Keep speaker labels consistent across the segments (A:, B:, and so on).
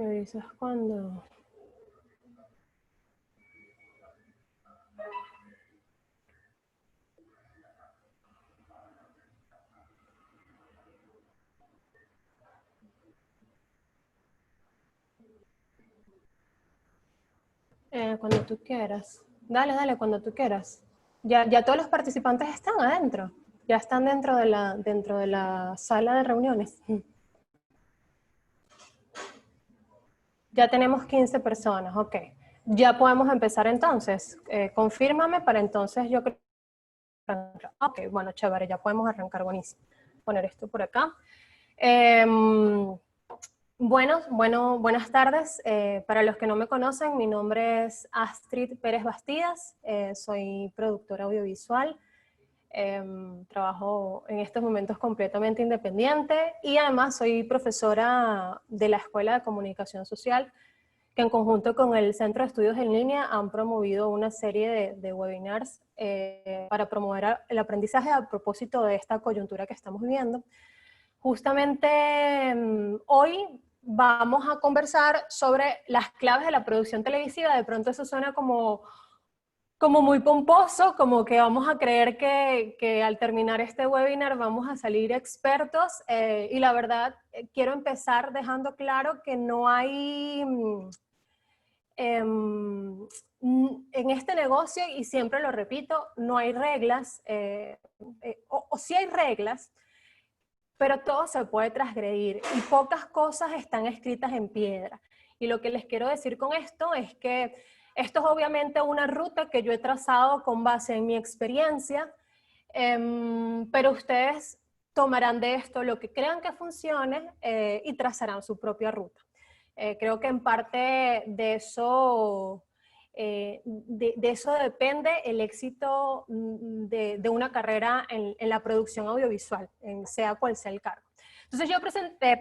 A: Me avisas cuando... cuando tú quieras. Dale, dale, cuando tú quieras. Ya todos los participantes están adentro. Ya están dentro de la sala de reuniones. Ya tenemos 15 personas, ok. Ya podemos empezar entonces. Confírmame para entonces yo creo. Ok, bueno, chévere, ya podemos arrancar, buenísimo. Poner esto por acá. Buenas tardes. Para los que no me conocen, mi nombre es Astrid Pérez Bastidas, soy productora audiovisual, trabajo en estos momentos completamente independiente y además soy profesora de la Escuela de Comunicación Social, que en conjunto con el Centro de Estudios en Línea han promovido una serie de webinars para promover el aprendizaje a propósito de esta coyuntura que estamos viviendo. Justamente hoy vamos a conversar sobre las claves de la producción televisiva. De pronto eso suena como muy pomposo, como que vamos a creer que al terminar este webinar vamos a salir expertos, y la verdad quiero empezar dejando claro que no hay en este negocio, y siempre lo repito, no hay reglas, o sí hay reglas, pero todo se puede transgredir y pocas cosas están escritas en piedra. Y lo que les quiero decir con esto es que esto es obviamente una ruta que yo he trazado con base en mi experiencia, pero ustedes tomarán de esto lo que crean que funcione y trazarán su propia ruta. Creo que en parte de eso, de eso depende el éxito de una carrera en la producción audiovisual, sea cual sea el cargo. Entonces yo presenté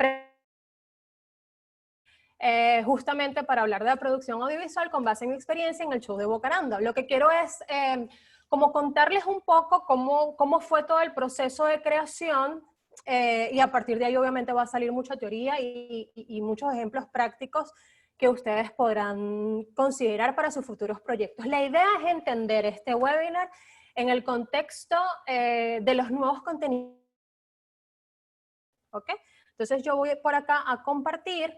A: justamente para hablar de la producción audiovisual con base en mi experiencia en el show de Bocaranda. Lo que quiero es como contarles un poco cómo fue todo el proceso de creación, y a partir de ahí obviamente va a salir mucha teoría y muchos ejemplos prácticos que ustedes podrán considerar para sus futuros proyectos. La idea es entender este webinar en el contexto de los nuevos contenidos. ¿Ok? Entonces yo voy por acá a compartir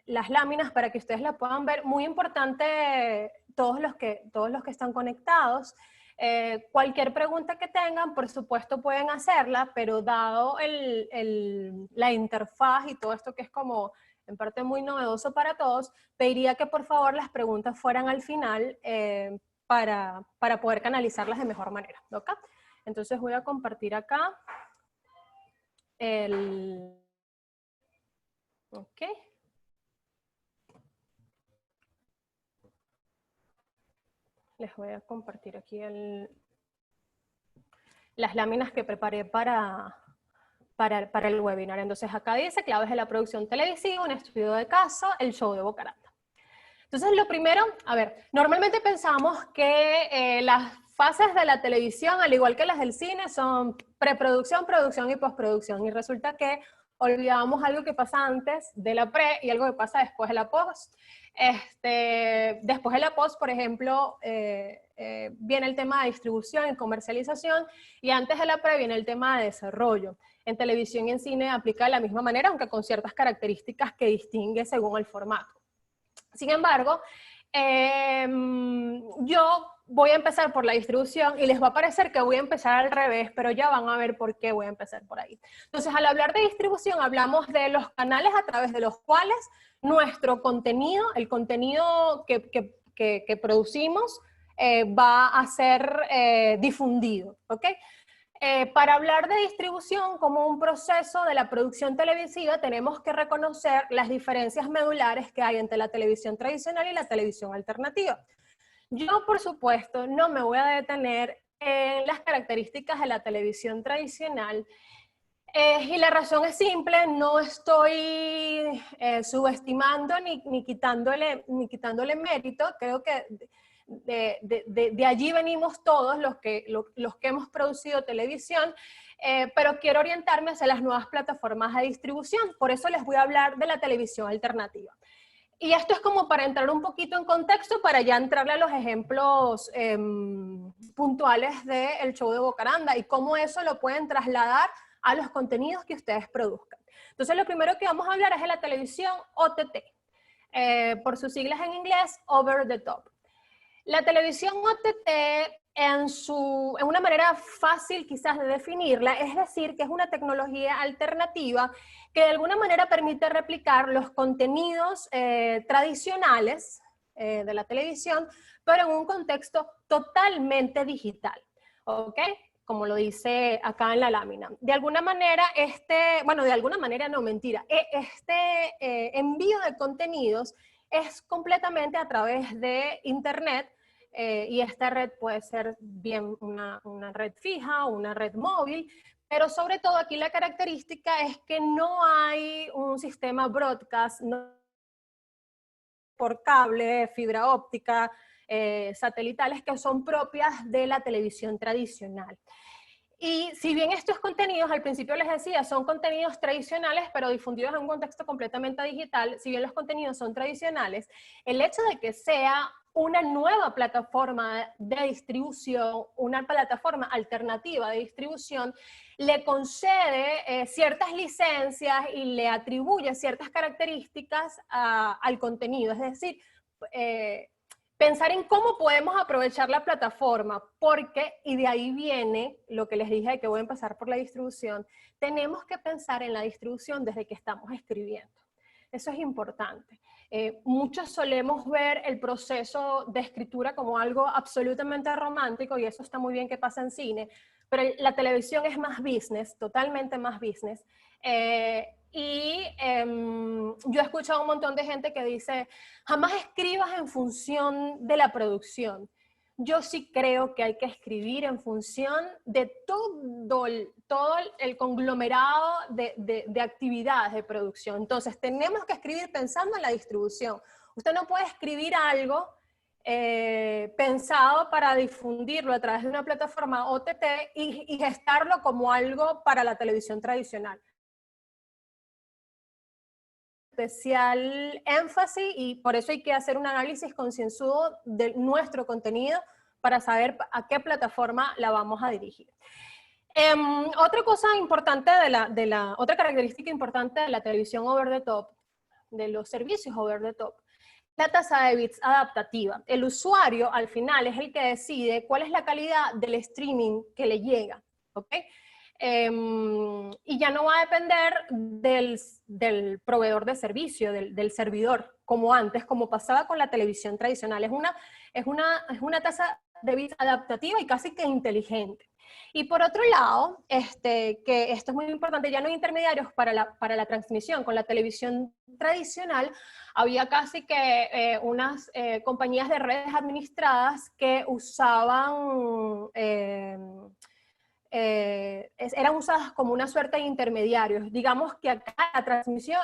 A: las láminas para que ustedes la puedan ver. Muy importante, todos los que están conectados, cualquier pregunta que tengan, por supuesto pueden hacerla, pero dado la interfaz y todo esto que es como en parte muy novedoso para todos, pediría que por favor las preguntas fueran al final para poder canalizarlas de mejor manera. ¿Ok? Entonces voy a compartir acá ok. Les voy a compartir aquí las láminas que preparé para el webinar. Entonces acá dice claves de la producción televisiva, un estudio de caso, el show de Bocaranda. Entonces lo primero, a ver, normalmente pensamos que las fases de la televisión, al igual que las del cine, son preproducción, producción y postproducción. Y resulta que olvidamos algo que pasa antes de la pre y algo que pasa después de la post. Después de la post, por ejemplo, viene el tema de distribución y comercialización, y antes de la pre viene el tema de desarrollo. En televisión y en cine aplica de la misma manera, aunque con ciertas características que distingue según el formato. Sin embargo, yo voy a empezar por la distribución y les va a parecer que voy a empezar al revés, pero ya van a ver por qué voy a empezar por ahí. Entonces, al hablar de distribución, hablamos de los canales a través de los cuales nuestro contenido, el contenido que producimos, va a ser difundido, ¿ok? Para hablar de distribución como un proceso de la producción televisiva, tenemos que reconocer las diferencias medulares que hay entre la televisión tradicional y la televisión alternativa. Yo, por supuesto, no me voy a detener en las características de la televisión tradicional, y la razón es simple, no estoy subestimando ni quitándole mérito. Creo que de allí venimos todos los que hemos producido televisión. pero quiero orientarme hacia las nuevas plataformas de distribución. Por eso les voy a hablar de la televisión alternativa. Y esto es como para entrar un poquito en contexto, para ya entrarle a los ejemplos puntuales del show de Bocaranda y cómo eso lo pueden trasladar a los contenidos que ustedes produzcan. Entonces, lo primero que vamos a hablar es de la televisión OTT, por sus siglas en inglés, Over the Top. La televisión OTT, en una manera fácil quizás de definirla, es decir, que es una tecnología alternativa que de alguna manera permite replicar los contenidos tradicionales de la televisión, pero en un contexto totalmente digital, ¿ok? Como lo dice acá en la lámina. De alguna manera, de alguna manera no, mentira, envío de contenidos es completamente a través de Internet, y esta red puede ser bien una red fija o una red móvil, pero sobre todo aquí la característica es que no hay un sistema broadcast por cable, fibra óptica, satelitales que son propias de la televisión tradicional. Y si bien estos contenidos, al principio les decía, son contenidos tradicionales, pero difundidos en un contexto completamente digital, si bien los contenidos son tradicionales, el hecho de que sea una nueva plataforma de distribución, una plataforma alternativa de distribución, le concede ciertas licencias y le atribuye ciertas características al contenido. Es decir, pensar en cómo podemos aprovechar la plataforma, porque, y de ahí viene lo que les dije de que voy a empezar por la distribución, tenemos que pensar en la distribución desde que estamos escribiendo. Eso es importante. Muchos solemos ver el proceso de escritura como algo absolutamente romántico, y eso está muy bien que pasa en cine, pero la televisión es más business, totalmente más business. Yo he escuchado un montón de gente que dice, jamás escribas en función de la producción. Yo sí creo que hay que escribir en función de todo el conglomerado de actividades de producción. Entonces, tenemos que escribir pensando en la distribución. Usted no puede escribir algo pensado para difundirlo a través de una plataforma OTT y gestarlo como algo para la televisión tradicional. Especial énfasis, y por eso hay que hacer un análisis concienzudo de nuestro contenido para saber a qué plataforma la vamos a dirigir. Otra cosa importante otra característica importante de la televisión over the top, de los servicios over the top, la tasa de bits adaptativa. El usuario al final es el que decide cuál es la calidad del streaming que le llega, ¿ok? Y ya no va a depender del proveedor de servicio, del servidor, como antes, como pasaba con la televisión tradicional. Es una tasa de bits adaptativa y casi que inteligente. Y por otro lado, que esto es muy importante, ya no hay intermediarios para la transmisión. Con la televisión tradicional había casi que unas compañías de redes administradas que usaban... eran usadas como una suerte de intermediarios. Digamos que acá la transmisión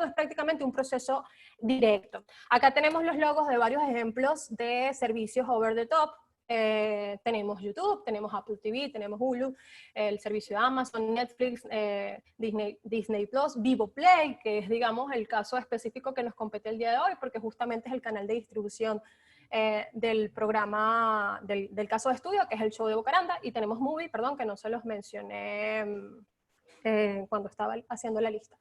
A: es prácticamente un proceso directo. Acá tenemos los logos de varios ejemplos de servicios over the top. Tenemos YouTube, tenemos Apple TV, tenemos Hulu, el servicio de Amazon, Netflix, Disney Plus, Vivo Play, que es, digamos, el caso específico que nos compete el día de hoy, porque justamente es el canal de distribución del programa, del caso de estudio, que es el show de Bocaranda, y tenemos Movie, perdón, que no se los mencioné cuando estaba haciendo la lista.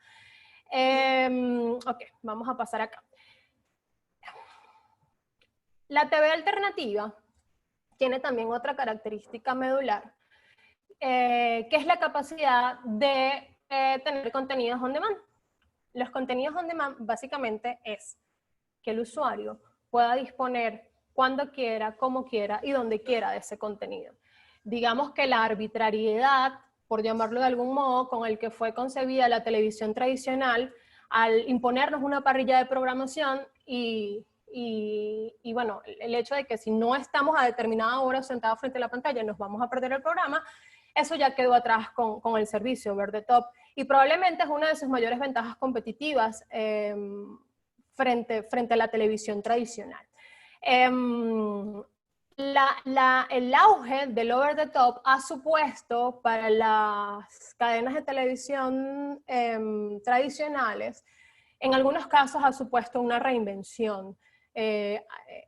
A: Ok, vamos a pasar acá. La TV alternativa tiene también otra característica medular, que es la capacidad de tener contenidos on demand. Los contenidos on demand básicamente es que el usuario pueda disponer cuando quiera, como quiera y donde quiera de ese contenido. Digamos que la arbitrariedad, por llamarlo de algún modo, con el que fue concebida la televisión tradicional, al imponernos una parrilla de programación y bueno, el hecho de que si no estamos a determinada hora sentados frente a la pantalla nos vamos a perder el programa, eso ya quedó atrás con el servicio over the top, y probablemente es una de sus mayores ventajas competitivas frente a la televisión tradicional. el auge del over the top ha supuesto para las cadenas de televisión tradicionales, en algunos casos ha supuesto una reinvención. Hay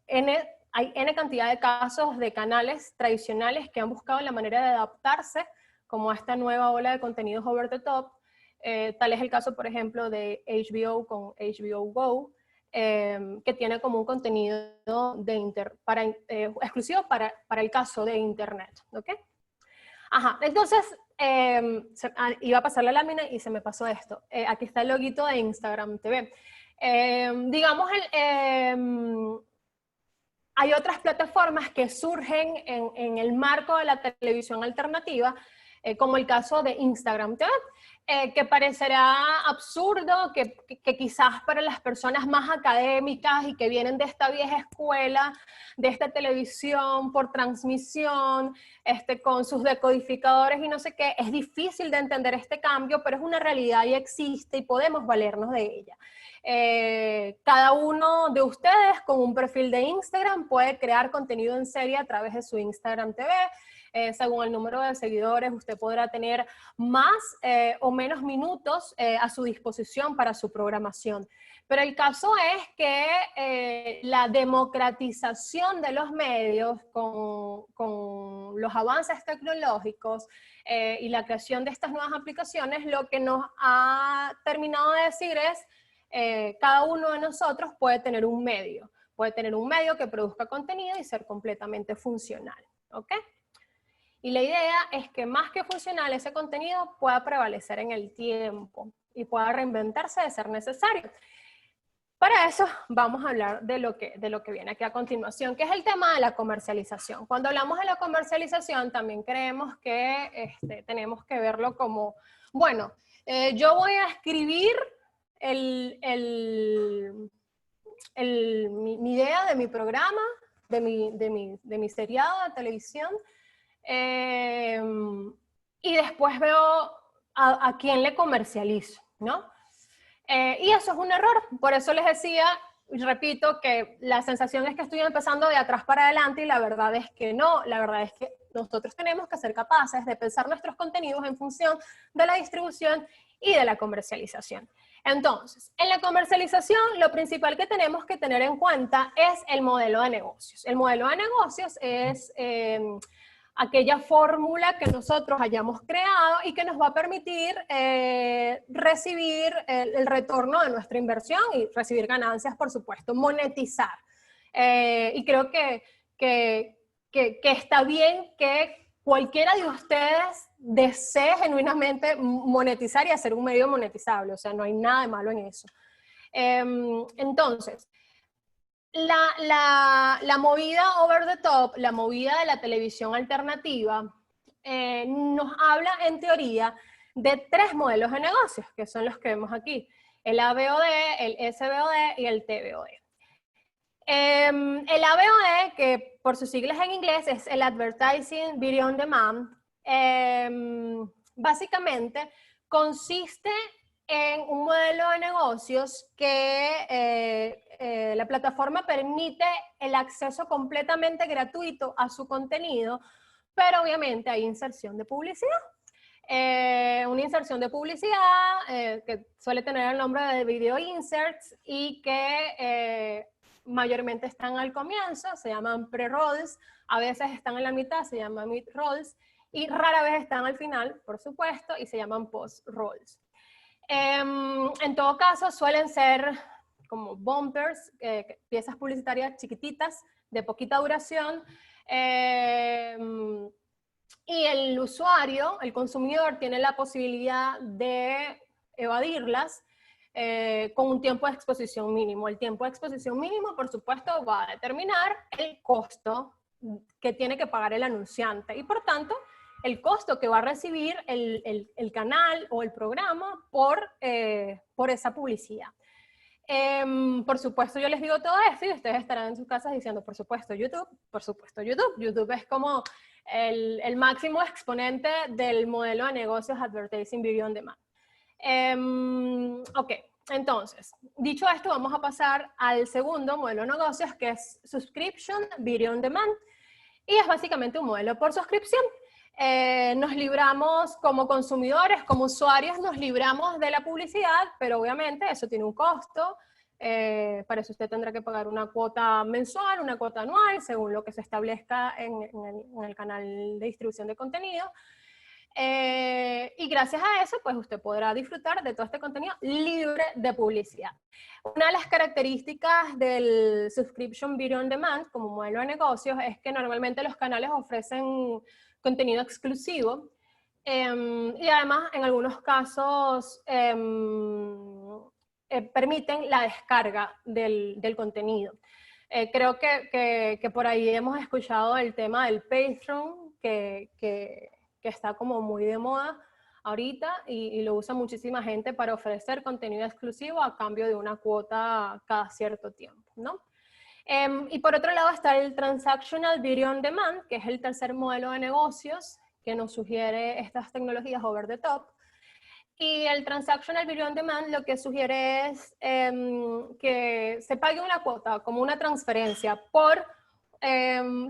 A: N cantidad de casos de canales tradicionales que han buscado la manera de adaptarse como a esta nueva ola de contenidos over the top. Tal es el caso, por ejemplo, de HBO con HBO Go, que tiene como un contenido exclusivo para el caso de Internet. ¿Ok? Ajá, entonces iba a pasar la lámina y se me pasó esto. Aquí está el loguito de Instagram TV. Digamos, hay otras plataformas que surgen en el marco de la televisión alternativa, como el caso de Instagram TV, que parecerá absurdo, que quizás para las personas más académicas y que vienen de esta vieja escuela, de esta televisión por transmisión, con sus decodificadores y no sé qué, es difícil de entender este cambio, pero es una realidad y existe y podemos valernos de ella. Cada uno de ustedes con un perfil de Instagram puede crear contenido en serie a través de su Instagram TV. Según el número de seguidores, usted podrá tener más o menos minutos a su disposición para su programación. Pero el caso es que la democratización de los medios con los avances tecnológicos y la creación de estas nuevas aplicaciones, lo que nos ha terminado de decir es cada uno de nosotros puede tener un medio que produzca contenido y ser completamente funcional, ¿ok? Y la idea es que más que funcional, ese contenido pueda prevalecer en el tiempo y pueda reinventarse de ser necesario. Para eso vamos a hablar de lo que viene aquí a continuación, que es el tema de la comercialización. Cuando hablamos de la comercialización, también creemos que tenemos que verlo como, bueno, yo voy a escribir mi idea de mi programa, de mi seriado de televisión, y después veo a quién le comercializo, ¿no? Y eso es un error, por eso les decía, y repito, que la sensación es que estoy empezando de atrás para adelante y la verdad es que no, la verdad es que nosotros tenemos que ser capaces de pensar nuestros contenidos en función de la distribución y de la comercialización. Entonces, en la comercialización, lo principal que tenemos que tener en cuenta es el modelo de negocios. El modelo de negocios es aquella fórmula que nosotros hayamos creado y que nos va a permitir recibir el retorno de nuestra inversión y recibir ganancias, por supuesto, monetizar. Y creo que está bien que cualquiera de ustedes desee genuinamente monetizar y hacer un medio monetizable, o sea, no hay nada de malo en eso. Entonces, la movida over the top, la movida de la televisión alternativa, nos habla en teoría de tres modelos de negocios, que son los que vemos aquí: el AVOD, el SVOD y el TVOD. El AVOD, que por sus siglas en inglés es el Advertising Video on Demand, básicamente consiste en un modelo de negocios que la plataforma permite el acceso completamente gratuito a su contenido, pero obviamente hay inserción de publicidad. Una inserción de publicidad que suele tener el nombre de video inserts y que mayormente están al comienzo, se llaman pre-rolls, a veces están en la mitad, se llaman mid-rolls, y rara vez están al final, por supuesto, y se llaman post-rolls. En todo caso, suelen ser como bumpers, piezas publicitarias chiquititas, de poquita duración, y el usuario, el consumidor, tiene la posibilidad de evadirlas con un tiempo de exposición mínimo. El tiempo de exposición mínimo, por supuesto, va a determinar el costo que tiene que pagar el anunciante y, por tanto, el costo que va a recibir el canal o el programa por esa publicidad. Por supuesto, yo les digo todo esto y ustedes estarán en sus casas diciendo, por supuesto, YouTube, por supuesto, YouTube. YouTube es como el máximo exponente del modelo de negocios Advertising Video on Demand. Ok, entonces, dicho esto, vamos a pasar al segundo modelo de negocios, que es Subscription Video on Demand. y es básicamente un modelo por suscripción. Nos libramos como consumidores, como usuarios, nos libramos de la publicidad, pero obviamente eso tiene un costo. Para eso usted tendrá que pagar una cuota mensual, una cuota anual, según lo que se establezca en el canal de distribución de contenido. Y gracias a eso, pues usted podrá disfrutar de todo este contenido libre de publicidad. Una de las características del Subscription Video on Demand como modelo de negocios es que normalmente los canales ofrecen contenido exclusivo y además en algunos casos permiten la descarga del contenido. Creo que por ahí hemos escuchado el tema del Patreon, que está como muy de moda ahorita y lo usa muchísima gente para ofrecer contenido exclusivo a cambio de una cuota cada cierto tiempo, ¿no? Y por otro lado está el Transactional Video on Demand, que es el tercer modelo de negocios que nos sugiere estas tecnologías over the top. Y el Transactional Video on Demand lo que sugiere es que se pague una cuota, como una transferencia, por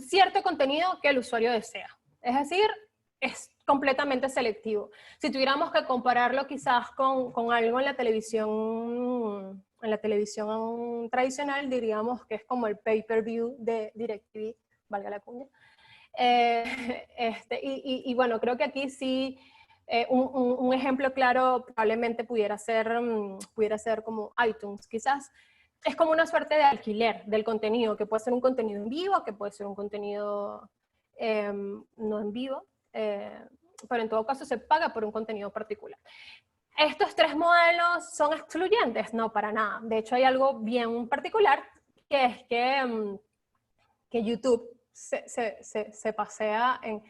A: cierto contenido que el usuario desea. Es decir, es completamente selectivo. Si tuviéramos que compararlo quizás con algo en la televisión tradicional, diríamos que es como el pay-per-view de DirecTV, valga la cuña. Y bueno, creo que aquí sí, un ejemplo claro probablemente pudiera ser como iTunes, quizás. Es como una suerte de alquiler del contenido, que puede ser un contenido en vivo, que puede ser un contenido no en vivo, pero en todo caso se paga por un contenido particular. ¿Estos tres modelos son excluyentes? No, para nada. De hecho, hay algo bien particular, que es que YouTube se pasea en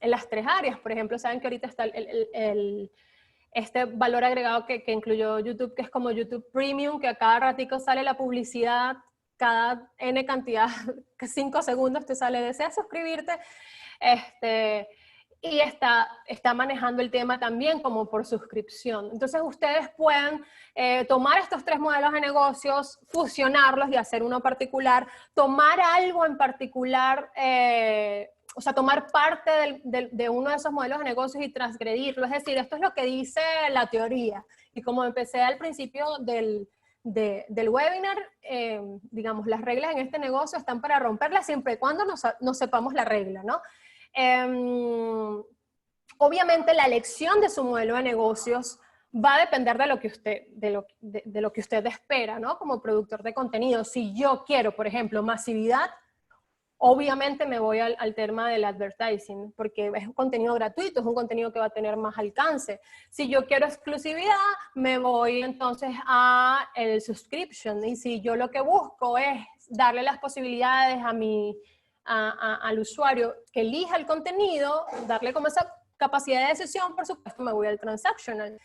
A: las tres áreas. Por ejemplo, saben que ahorita está este valor agregado que incluyó YouTube, que es como YouTube Premium, que a cada ratico sale la publicidad, cada N cantidad, 5 segundos te sale, ¿deseas suscribirte? Y está manejando el tema también como por suscripción. Entonces ustedes pueden tomar estos tres modelos de negocios, fusionarlos y hacer uno particular, tomar algo en particular, o sea, tomar parte de uno de esos modelos de negocios y transgredirlo. Es decir, esto es lo que dice la teoría. Y como empecé al principio del webinar, digamos, las reglas en este negocio están para romperlas siempre y cuando no sepamos la regla, ¿no? Obviamente la elección de su modelo de negocios va a depender de lo que usted espera, ¿no? Como productor de contenido. Si yo quiero, por ejemplo, masividad, obviamente me voy al tema del advertising, porque es un contenido gratuito, es un contenido que va a tener más alcance. Si yo quiero exclusividad, me voy entonces a el subscription. Y si yo lo que busco es darle las posibilidades al usuario que elija el contenido, darle como esa capacidad de decisión, por supuesto me voy al transactional.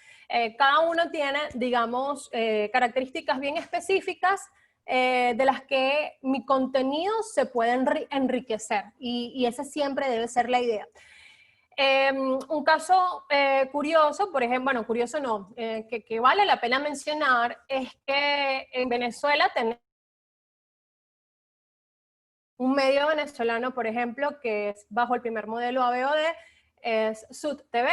A: Cada uno tiene, digamos, características bien específicas de las que mi contenido se puede enriquecer y esa siempre debe ser la idea. Un caso curioso, por ejemplo, bueno, curioso no, que vale la pena mencionar es que en Venezuela tenemos un medio venezolano, por ejemplo, que es bajo el primer modelo AVOD, es Sud TV.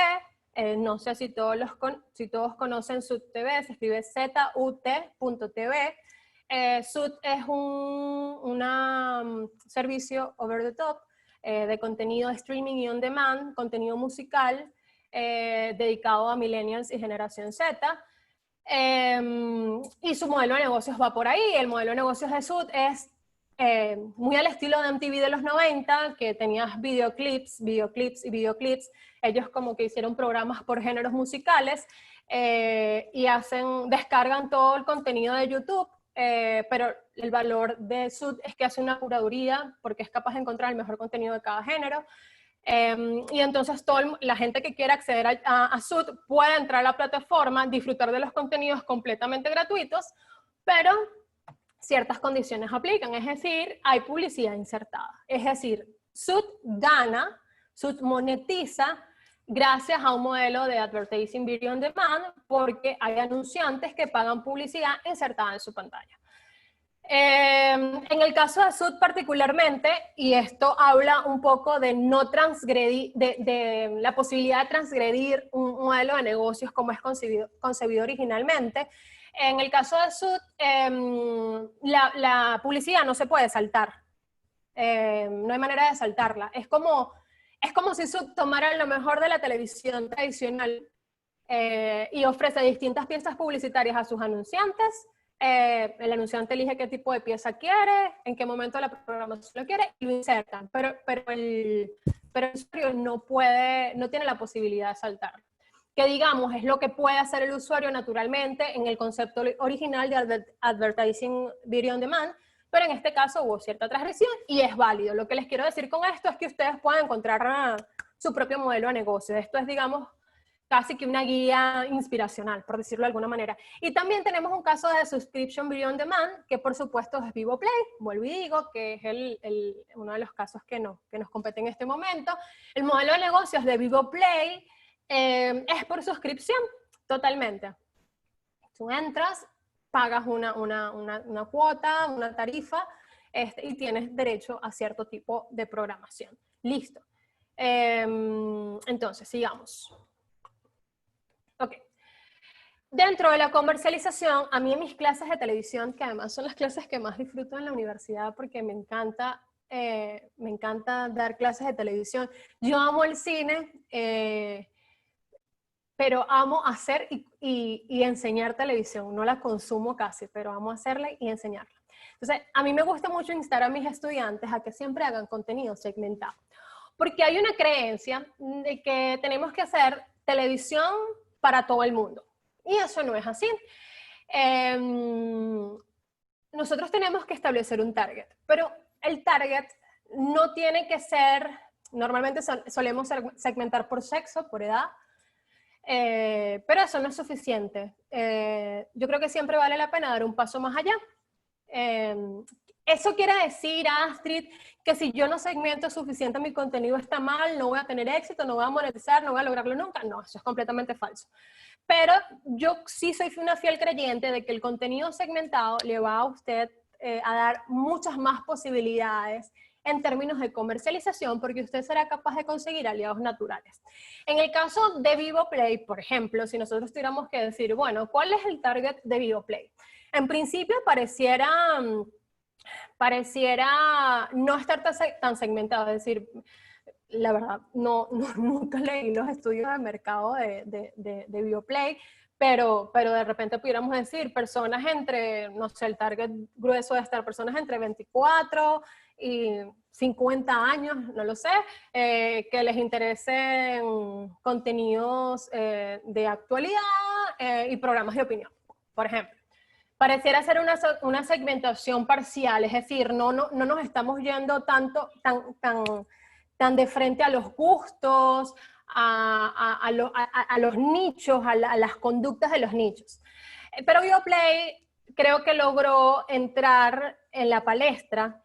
A: No sé si todos conocen Sud TV, se escribe ZUT.tv. Sud es un servicio over the top de contenido streaming y on demand, contenido musical dedicado a millennials y generación Z. Y su modelo de negocios va por ahí. El modelo de negocios de Sud es muy al estilo de MTV de los 90, que tenías videoclips. Ellos como que hicieron programas por géneros musicales y descargan todo el contenido de YouTube, pero el valor de Sud es que hace una curaduría porque es capaz de encontrar el mejor contenido de cada género. Y entonces la gente que quiera acceder a Sud puede entrar a la plataforma, disfrutar de los contenidos completamente gratuitos, pero ciertas condiciones aplican, es decir, hay publicidad insertada. Es decir, Sud monetiza gracias a un modelo de Advertising Video on Demand porque hay anunciantes que pagan publicidad insertada en su pantalla. En el caso de Sud particularmente, y esto habla un poco de no transgredir, de la posibilidad de transgredir un modelo de negocios como es concebido originalmente. En el caso de Sud, la publicidad no se puede saltar. No hay manera de saltarla. Es como si Sud tomara lo mejor de la televisión tradicional y ofrece distintas piezas publicitarias a sus anunciantes. El anunciante elige qué tipo de pieza quiere, en qué momento de la programación lo quiere y lo insertan, pero el usuario no tiene la posibilidad de saltar. Que digamos es lo que puede hacer el usuario naturalmente en el concepto original de Advertising Video on Demand, pero en este caso hubo cierta transgresión y es válido. Lo que les quiero decir con esto es que ustedes pueden encontrar su propio modelo de negocio. Esto es, digamos, casi que una guía inspiracional, por decirlo de alguna manera. Y también tenemos un caso de Subscription Video on Demand, que por supuesto es Vivo Play, vuelvo y digo, que es uno de los casos que nos compete en este momento. El modelo de negocios de Vivo Play es por suscripción, totalmente. Tú entras, pagas una cuota, una tarifa, y tienes derecho a cierto tipo de programación. Listo. Entonces, sigamos. Ok. Dentro de la comercialización, a mí en mis clases de televisión, que además son las clases que más disfruto en la universidad porque me encanta dar clases de televisión. Yo amo el cine, pero amo hacer y enseñar televisión. No la consumo casi, pero amo hacerla y enseñarla. Entonces, a mí me gusta mucho instar a mis estudiantes a que siempre hagan contenido segmentado. Porque hay una creencia de que tenemos que hacer televisión para todo el mundo. Y eso no es así. Nosotros tenemos que establecer un target, pero el target no tiene que ser, normalmente solemos segmentar por sexo, por edad, pero eso no es suficiente. Yo creo que siempre vale la pena dar un paso más allá. Eso quiere decir, Astrid, que si yo no segmento suficiente mi contenido está mal, no voy a tener éxito, no voy a monetizar, no voy a lograrlo nunca. No, eso es completamente falso. Pero yo sí soy una fiel creyente de que el contenido segmentado le va a usted a dar muchas más posibilidades en términos de comercialización, porque usted será capaz de conseguir aliados naturales. En el caso de Vivo Play, por ejemplo, si nosotros tuviéramos que decir, bueno, ¿cuál es el target de Vivo Play? En principio pareciera no estar tan segmentado, es decir, la verdad, nunca leí los estudios de mercado de Bioplay, pero de repente pudiéramos decir personas entre, no sé, el target grueso de estar personas entre 24 y 50 años, no lo sé, que les interesen contenidos de actualidad y programas de opinión, por ejemplo. Pareciera ser una segmentación parcial, es decir, no nos estamos yendo tan de frente a los gustos, a los nichos, a las conductas de los nichos. Pero Bioplay creo que logró entrar en la palestra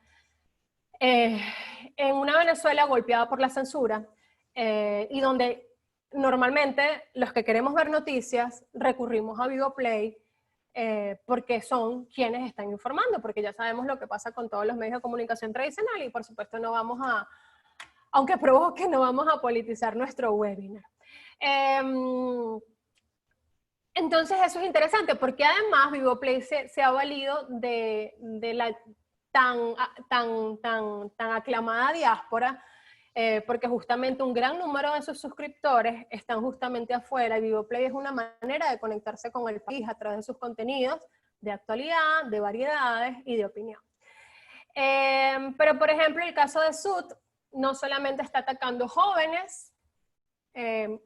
A: en una Venezuela golpeada por la censura y donde normalmente los que queremos ver noticias recurrimos a Bioplay porque son quienes están informando, porque ya sabemos lo que pasa con todos los medios de comunicación tradicional y por supuesto no vamos a, aunque provoque, no vamos a politizar nuestro webinar. Entonces eso es interesante porque además Vivoplay se ha valido de la tan aclamada diáspora porque justamente un gran número de sus suscriptores están justamente afuera y Vivoplay es una manera de conectarse con el país a través de sus contenidos de actualidad, de variedades y de opinión. Pero por ejemplo el caso de Sud no solamente está atacando jóvenes,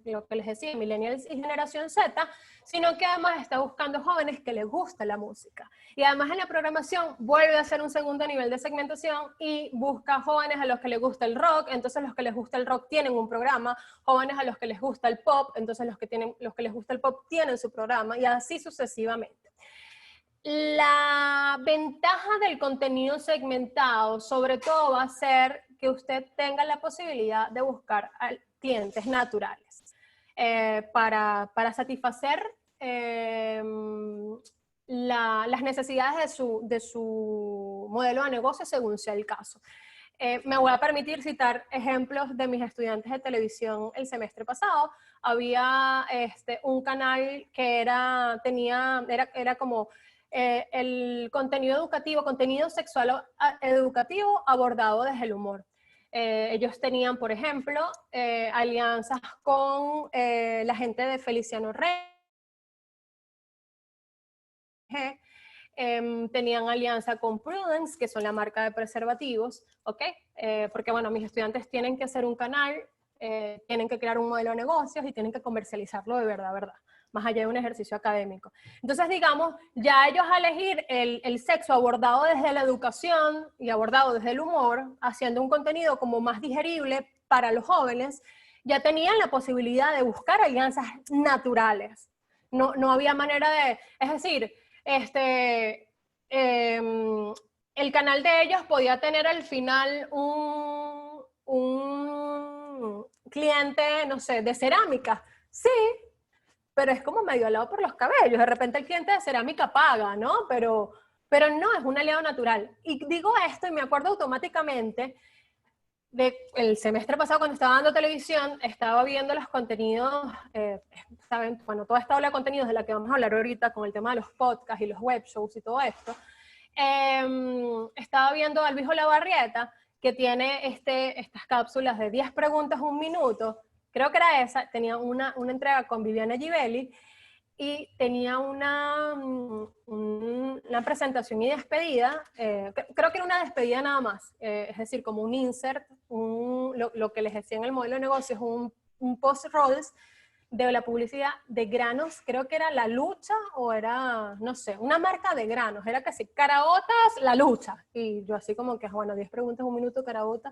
A: lo que les decía, millennials y generación Z, sino que además está buscando jóvenes que les gusta la música. Y además en la programación vuelve a hacer un segundo nivel de segmentación y busca jóvenes a los que les gusta el rock, entonces los que les gusta el rock tienen un programa, jóvenes a los que les gusta el pop, entonces los que les gusta el pop tienen su programa y así sucesivamente. La ventaja del contenido segmentado sobre todo va a ser que usted tenga la posibilidad de buscar clientes naturales para satisfacer las necesidades de su modelo de negocio según sea el caso. Me voy a permitir citar ejemplos de mis estudiantes de televisión el semestre pasado. Había un canal que era como el contenido educativo, contenido sexual educativo abordado desde el humor. Ellos tenían, por ejemplo, alianzas con la gente de Feliciano Rey, tenían alianza con Prudence, que son la marca de preservativos, ¿ok? Porque, bueno, mis estudiantes tienen que hacer un canal, tienen que crear un modelo de negocios y tienen que comercializarlo de verdad, más allá de un ejercicio académico. Entonces, digamos, ya ellos al elegir el sexo abordado desde la educación y abordado desde el humor, haciendo un contenido como más digerible para los jóvenes, ya tenían la posibilidad de buscar alianzas naturales. No había manera de, es decir, el canal de ellos podía tener al final un cliente, no sé, de cerámica. Sí, pero es como medio alado por los cabellos. De repente el cliente de cerámica paga, ¿no? Pero no, es un aliado natural. Y digo esto y me acuerdo automáticamente el semestre pasado cuando estaba dando televisión, estaba viendo los contenidos, ¿saben? Bueno, toda esta ola de contenidos de la que vamos a hablar ahorita con el tema de los podcasts y los web shows y todo esto, estaba viendo a Alvis Olavarrieta, que tiene estas cápsulas de 10 preguntas, 1 minuto, creo que era esa, tenía una entrega con Viviana Givelli, y tenía una presentación y despedida, creo que era una despedida nada más, es decir, como un insert, lo que les decía en el modelo de negocio es un post-rolls de la publicidad de granos, creo que era La Lucha o era, no sé, una marca de granos, era casi Caraotas, La Lucha, y yo así como que, bueno, 10 preguntas, 1 minuto, Caraota,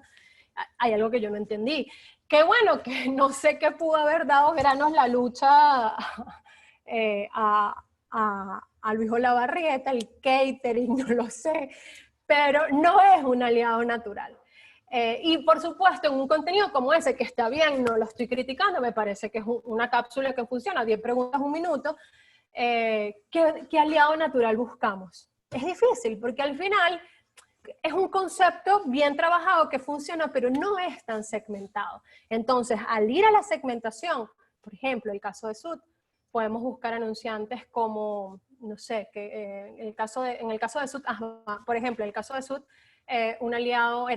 A: hay algo que yo no entendí. Qué bueno que no sé qué pudo haber dado granos La Lucha a Luis Olavarrieta, el catering, no lo sé, pero no es un aliado natural. Y por supuesto, en un contenido como ese, que está bien, no lo estoy criticando, me parece que es una cápsula que funciona, 10 preguntas, 1 minuto, ¿qué aliado natural buscamos? Es difícil, porque al final es un concepto bien trabajado que funciona, pero no es tan segmentado. Entonces, al ir a la segmentación, por ejemplo, el caso de Sud, podemos buscar anunciantes como, no sé, en el caso de Sud, por ejemplo, en el caso de Sud, un aliado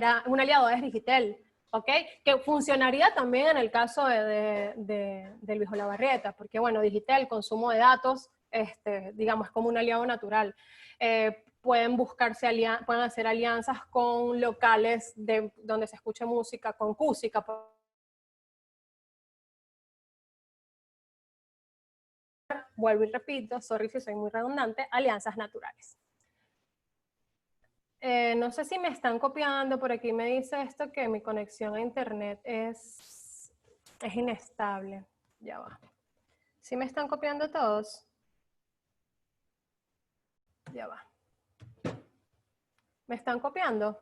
A: es Digitel, ¿ok? Que funcionaría también en el caso de Luis Olavarrieta, porque bueno, Digitel, consumo de datos, digamos, es como un aliado natural. Pueden hacer alianzas con locales donde se escuche música, con Cúsica, vuelvo y repito, sorry si soy muy redundante, alianzas naturales. No sé si me están copiando, por aquí me dice esto que mi conexión a internet es inestable. Ya va. ¿Sí me están copiando todos? Ya va. ¿Me están copiando?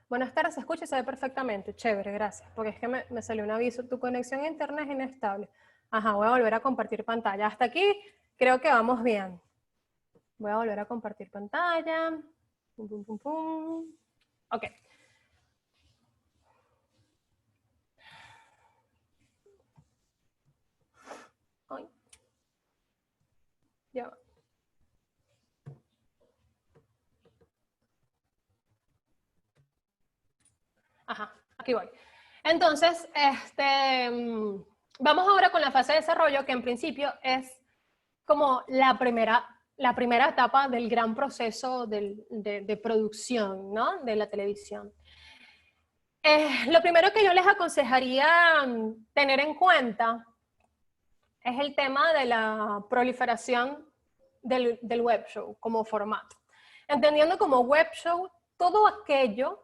A: Buenas tardes, se escucha y se ve perfectamente. Chévere, gracias. Porque es que me salió un aviso. Tu conexión a internet es inestable. Ajá, voy a volver a compartir pantalla. Hasta aquí creo que vamos bien. Voy a volver a compartir pantalla. Pum, pum, pum, pum. Ok. Ay. Ya va. Ajá, aquí voy. Entonces, vamos ahora con la fase de desarrollo, que en principio es como la primera etapa del gran proceso de producción, ¿no? De la televisión. Lo primero que yo les aconsejaría tener en cuenta es el tema de la proliferación del web show como formato. Entendiendo como web show todo aquello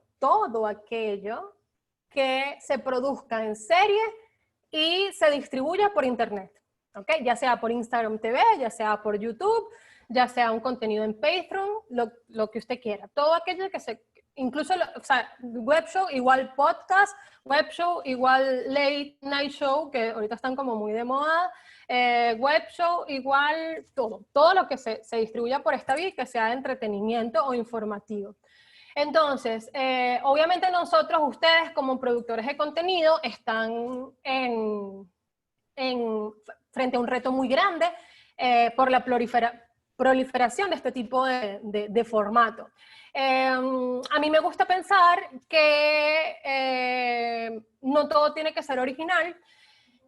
A: que se produzca en serie y se distribuya por internet, ¿ok? Ya sea por Instagram TV, ya sea por YouTube, ya sea un contenido en Patreon, lo que usted quiera. Todo aquello que incluso, o sea, web show igual podcast, web show igual late night show, que ahorita están como muy de moda, web show igual todo lo que se distribuya por esta vía que sea de entretenimiento o informativo. Entonces, obviamente nosotros, ustedes como productores de contenido, están frente a un reto muy grande por la proliferación de este tipo de formato. A mí me gusta pensar que no todo tiene que ser original,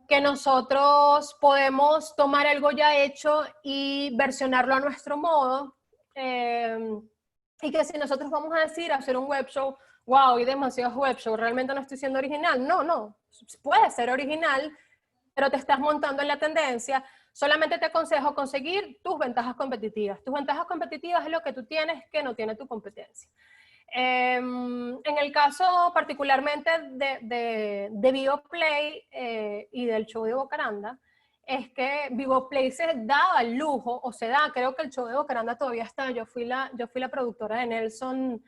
A: que nosotros podemos tomar algo ya hecho y versionarlo a nuestro modo, y que si nosotros vamos a decir hacer un web show, wow, hay demasiados web shows, realmente no estoy siendo original. No, puede ser original, pero te estás montando en la tendencia. Solamente te aconsejo conseguir tus ventajas competitivas. Tus ventajas competitivas es lo que tú tienes que no tiene tu competencia. En el caso particularmente de Vivoplay y del show de Bocaranda, es que Vivoplay se daba el lujo, o se da, creo que el show de Bocaranda todavía está. Yo fui la productora de Nelson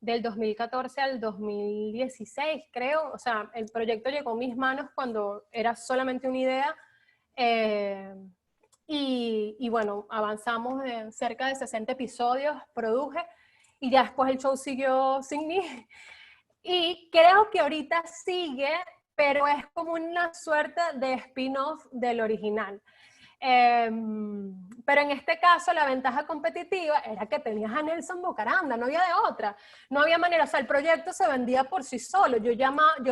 A: del 2014 al 2016, creo. O sea, el proyecto llegó a mis manos cuando era solamente una idea. Y bueno, avanzamos en cerca de 60 episodios, produje, y ya después el show siguió sin mí. Y creo que ahorita sigue, pero es como una suerte de spin-off del original. Pero en este caso la ventaja competitiva era que tenías a Nelson Bocaranda, no había de otra, no había manera, o sea, el proyecto se vendía por sí solo. Yo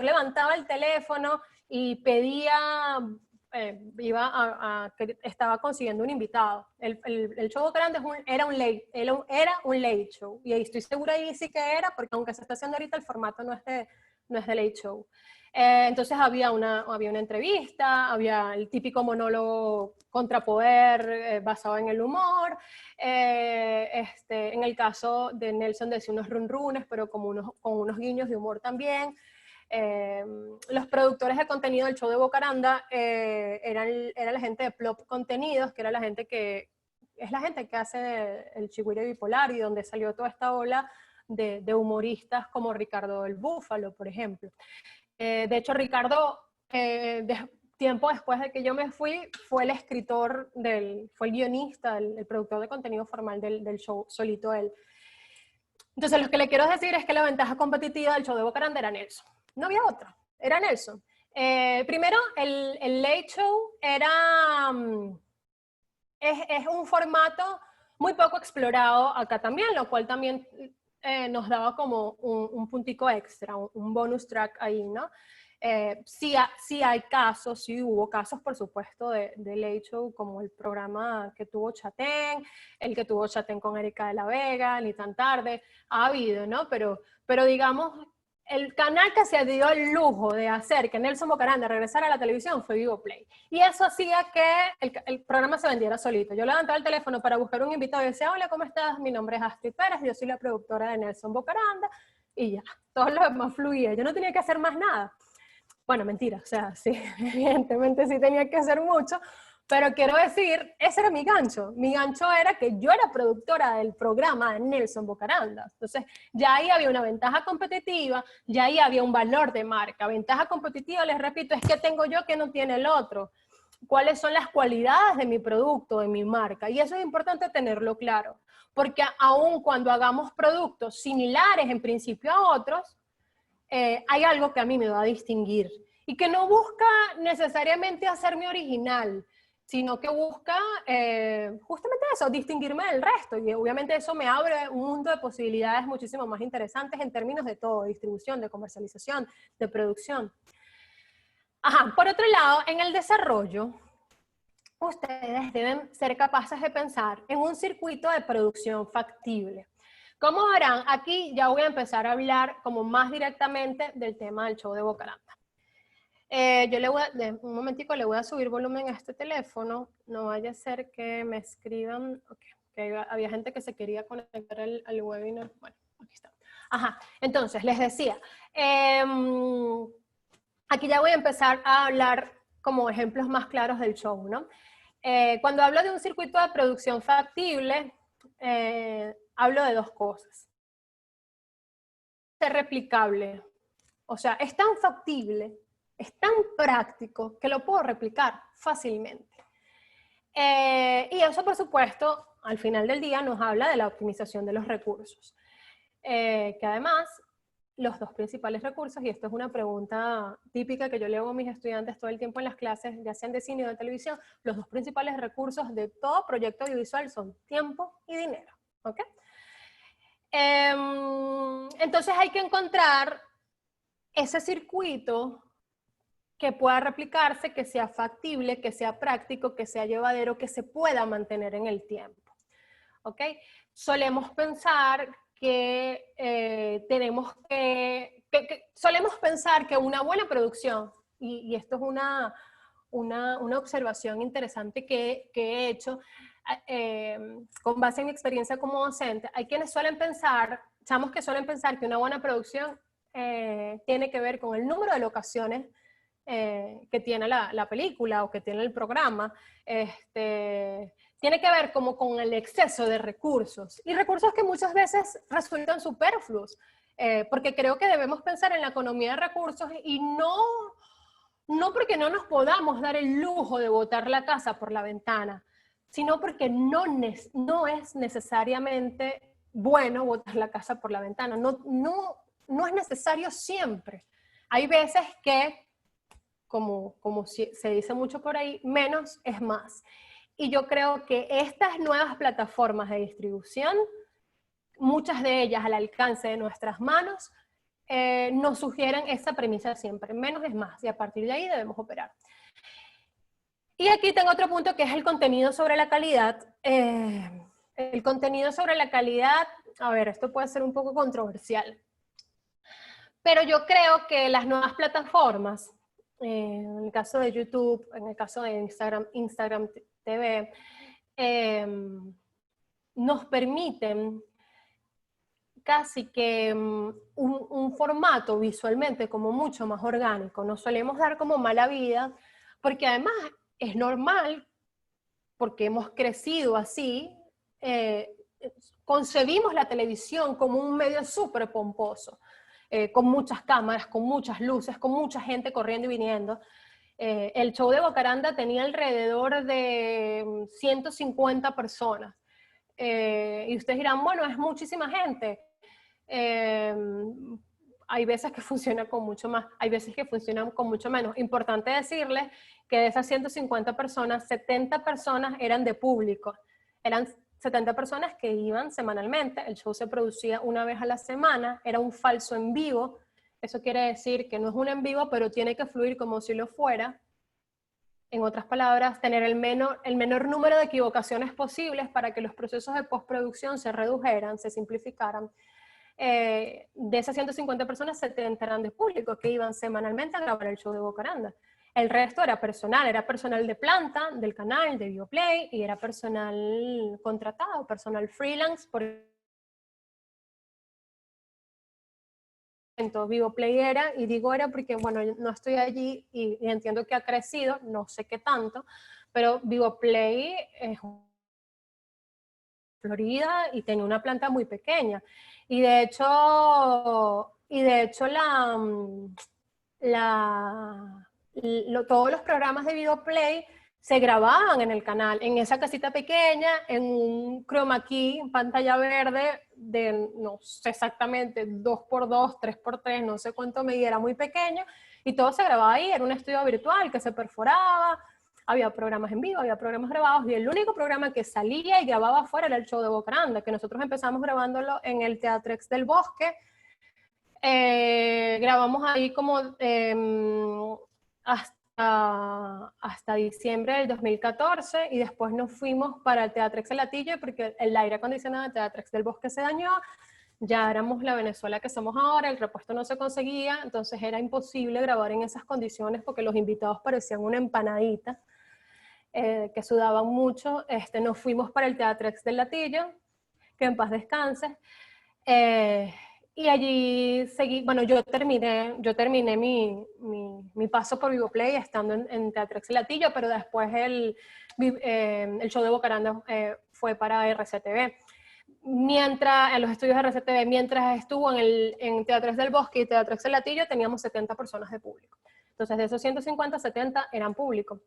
A: levantaba el teléfono y pedía, estaba consiguiendo un invitado. El show Bocaranda era un late show, y ahí estoy segura ahí sí que era, porque aunque se está haciendo ahorita el formato no es de late show. Entonces había una entrevista, había el típico monólogo contrapoder basado en el humor. En el caso de Nelson decía unos runrunes, pero con unos guiños de humor también. Los productores de contenido del show de Bocaranda era la gente de Plop Contenidos, que era la gente que hace el Chigüire Bipolar y donde salió toda esta ola de humoristas como Ricardo el Búfalo, por ejemplo. De hecho, Ricardo, tiempo después de que yo me fui, fue el escritor, fue el guionista, el productor de contenido formal del show, solito él. Entonces, lo que le quiero decir es que la ventaja competitiva del show de Bocaranda era Nelson. No había otra, era Nelson. Primero, el Late Show es un formato muy poco explorado acá también, lo cual también nos daba como un puntico extra, un bonus track ahí, ¿no? Sí hay casos, sí hubo casos, por supuesto, de Late Show, como el programa que tuvo Chatén, el que tuvo Chatén con Erika de la Vega, Ni tan tarde, ha habido, ¿no? Pero digamos, el canal que se dio el lujo de hacer que Nelson Bocaranda regresara a la televisión fue Vivoplay. Y eso hacía que el programa se vendiera solito. Yo levantaba el teléfono para buscar un invitado y decía, hola, ¿cómo estás? Mi nombre es Astrid Pérez, yo soy la productora de Nelson Bocaranda, y ya, todo lo demás fluía. Yo no tenía que hacer más nada. Bueno, mentira, o sea, sí, evidentemente sí tenía que hacer mucho, pero quiero decir, ese era mi gancho. Mi gancho era que yo era productora del programa de Nelson Bocaranda. Entonces, ya ahí había una ventaja competitiva, ya ahí había un valor de marca. Ventaja competitiva, les repito, es que tengo yo que no tiene el otro. ¿Cuáles son las cualidades de mi producto, de mi marca? Y eso es importante tenerlo claro, porque aun cuando hagamos productos similares en principio a otros, hay algo que a mí me va a distinguir y que no busca necesariamente hacerme original, sino que busca justamente eso, distinguirme del resto, y obviamente eso me abre un mundo de posibilidades muchísimo más interesantes en términos de todo, de distribución, de comercialización, de producción. Ajá, por otro lado, en el desarrollo, ustedes deben ser capaces de pensar en un circuito de producción factible. Como verán, aquí ya voy a empezar a hablar como más directamente del tema del show de Bocaranda. Yo un momentico le voy a subir volumen a este teléfono, no vaya a ser que me escriban, okay, que había gente que se quería conectar al webinar, bueno, aquí está. Ajá, entonces les decía, aquí ya voy a empezar a hablar como ejemplos más claros del show, ¿no? Cuando hablo de un circuito de producción factible, hablo de dos cosas. Es replicable, o sea, es tan factible, es tan práctico que lo puedo replicar fácilmente. Y eso, por supuesto, al final del día nos habla de la optimización de los recursos. Que además, los dos principales recursos, y esto es una pregunta típica que yo le hago a mis estudiantes todo el tiempo en las clases, ya sean de cine o de televisión, los dos principales recursos de todo proyecto audiovisual son tiempo y dinero. ¿Ok? Entonces hay que encontrar ese circuito que pueda replicarse, que sea factible, que sea práctico, que sea llevadero, que se pueda mantener en el tiempo. ¿Ok? Solemos pensar que solemos pensar que una buena producción, y esto es una observación interesante que he hecho con base en mi experiencia como docente, hay quienes suelen pensar, chamos que suelen pensar que una buena producción tiene que ver con el número de locaciones que tiene la película o que tiene el programa, tiene que ver como con el exceso de recursos, y recursos que muchas veces resultan superfluos, porque creo que debemos pensar en la economía de recursos y no porque no nos podamos dar el lujo de botar la casa por la ventana, sino porque no es necesariamente bueno botar la casa por la ventana, no es necesario siempre. Hay veces que como se dice mucho por ahí, menos es más. Y yo creo que estas nuevas plataformas de distribución, muchas de ellas al alcance de nuestras manos, nos sugieren esa premisa siempre, menos es más, y a partir de ahí debemos operar. Y aquí tengo otro punto que es el contenido sobre la calidad. El contenido sobre la calidad, a ver, esto puede ser un poco controversial, pero yo creo que las nuevas plataformas, en el caso de YouTube, en el caso de Instagram TV, nos permiten casi que un formato visualmente como mucho más orgánico. Nos solemos dar como mala vida, porque además es normal, porque hemos crecido así, concebimos la televisión como un medio súper pomposo, con muchas cámaras, con muchas luces, con mucha gente corriendo y viniendo. El show de Bocaranda tenía alrededor de 150 personas. Y ustedes dirán, bueno, es muchísima gente. Hay veces que funciona con mucho más, hay veces que funcionan con mucho menos. Importante decirles que de esas 150 personas, 70 personas eran de público. Eran 70 personas que iban semanalmente, el show se producía una vez a la semana, era un falso en vivo. Eso quiere decir que no es un en vivo, pero tiene que fluir como si lo fuera. En otras palabras, tener el menor número de equivocaciones posibles para que los procesos de postproducción se redujeran, se simplificaran. De esas 150 personas, 70 eran de público que iban semanalmente a grabar el show de Bocaranda. El resto era personal de planta, del canal, de Vivoplay, y era personal contratado, personal freelance, por Vivoplay era, y digo era porque, bueno, no estoy allí y entiendo que ha crecido, no sé qué tanto, pero Vivoplay es Florida y tenía una planta muy pequeña. Y de hecho todos los programas de Videoplay se grababan en el canal, en esa casita pequeña, en un chroma key, en pantalla verde, de no sé exactamente, 2x2, 3x3, no sé cuánto medía, era muy pequeño, y todo se grababa ahí, era un estudio virtual que se perforaba, había programas en vivo, había programas grabados, y el único programa que salía y grababa afuera era el show de Bocaranda, que nosotros empezamos grabándolo en el Teatrex del Bosque. Grabamos ahí como hasta diciembre del 2014, y después nos fuimos para el Teatrex del Latillo porque el aire acondicionado del Teatrex del Bosque se dañó. Ya éramos la Venezuela que somos ahora, el repuesto no se conseguía, entonces era imposible grabar en esas condiciones porque los invitados parecían una empanadita, que sudaban mucho. Nos fuimos para el Teatrex del Latillo, que en paz descanse. Y allí seguí, bueno, yo terminé mi paso por Vivoplay estando en Teatrex del Latillo, pero después el show de Bocaranda fue para RCTV. En los estudios de RCTV, mientras estuvo en Teatrex del Bosque y Teatrex del Latillo, teníamos 70 personas de público. Entonces, de esos 150, 70 eran público.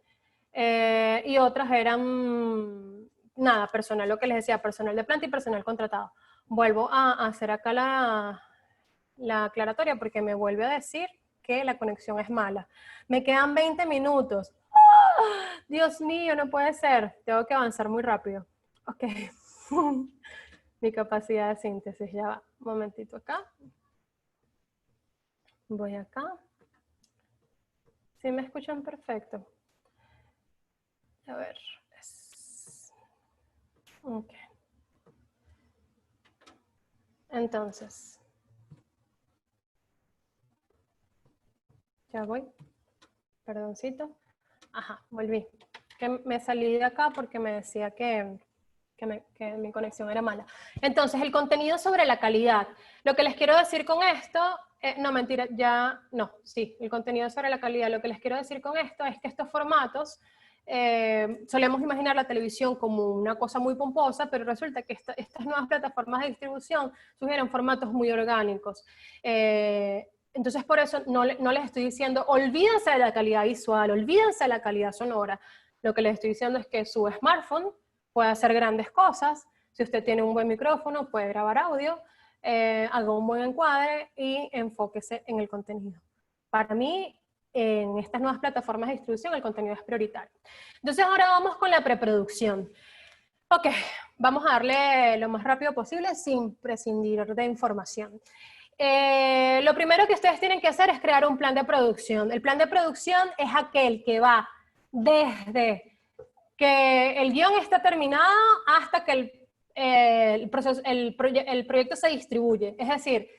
A: y otras eran, nada, personal, lo que les decía, personal de planta y personal contratado. Vuelvo a hacer acá la aclaratoria porque me vuelve a decir que la conexión es mala. Me quedan 20 minutos. ¡Oh! Dios mío, no puede ser. Tengo que avanzar muy rápido. Ok. Mi capacidad de síntesis, ya va. Un momentito acá. Voy acá. ¿Sí me escuchan perfecto? A ver. Ok. Entonces. Ya voy. Perdoncito. Ajá, volví. Que me salí de acá porque me decía que mi conexión era mala. Entonces, el contenido sobre la calidad. Lo que les quiero decir con esto, no, mentira, ya, no, sí, el contenido sobre la calidad. Lo que les quiero decir con esto es que estos formatos, solemos imaginar la televisión como una cosa muy pomposa, pero resulta que estas nuevas plataformas de distribución sugieren formatos muy orgánicos. Entonces, por eso no les estoy diciendo, olvídense de la calidad visual, olvídense de la calidad sonora. Lo que les estoy diciendo es que su smartphone puede hacer grandes cosas. Si usted tiene un buen micrófono, puede grabar audio, haga un buen encuadre y enfóquese en el contenido. Para mí, en estas nuevas plataformas de distribución, el contenido es prioritario. Entonces, ahora vamos con la preproducción. Ok, vamos a darle lo más rápido posible sin prescindir de información. Lo primero que ustedes tienen que hacer es crear un plan de producción. El plan de producción es aquel que va desde que el guión está terminado hasta que el proyecto se distribuye. Es decir,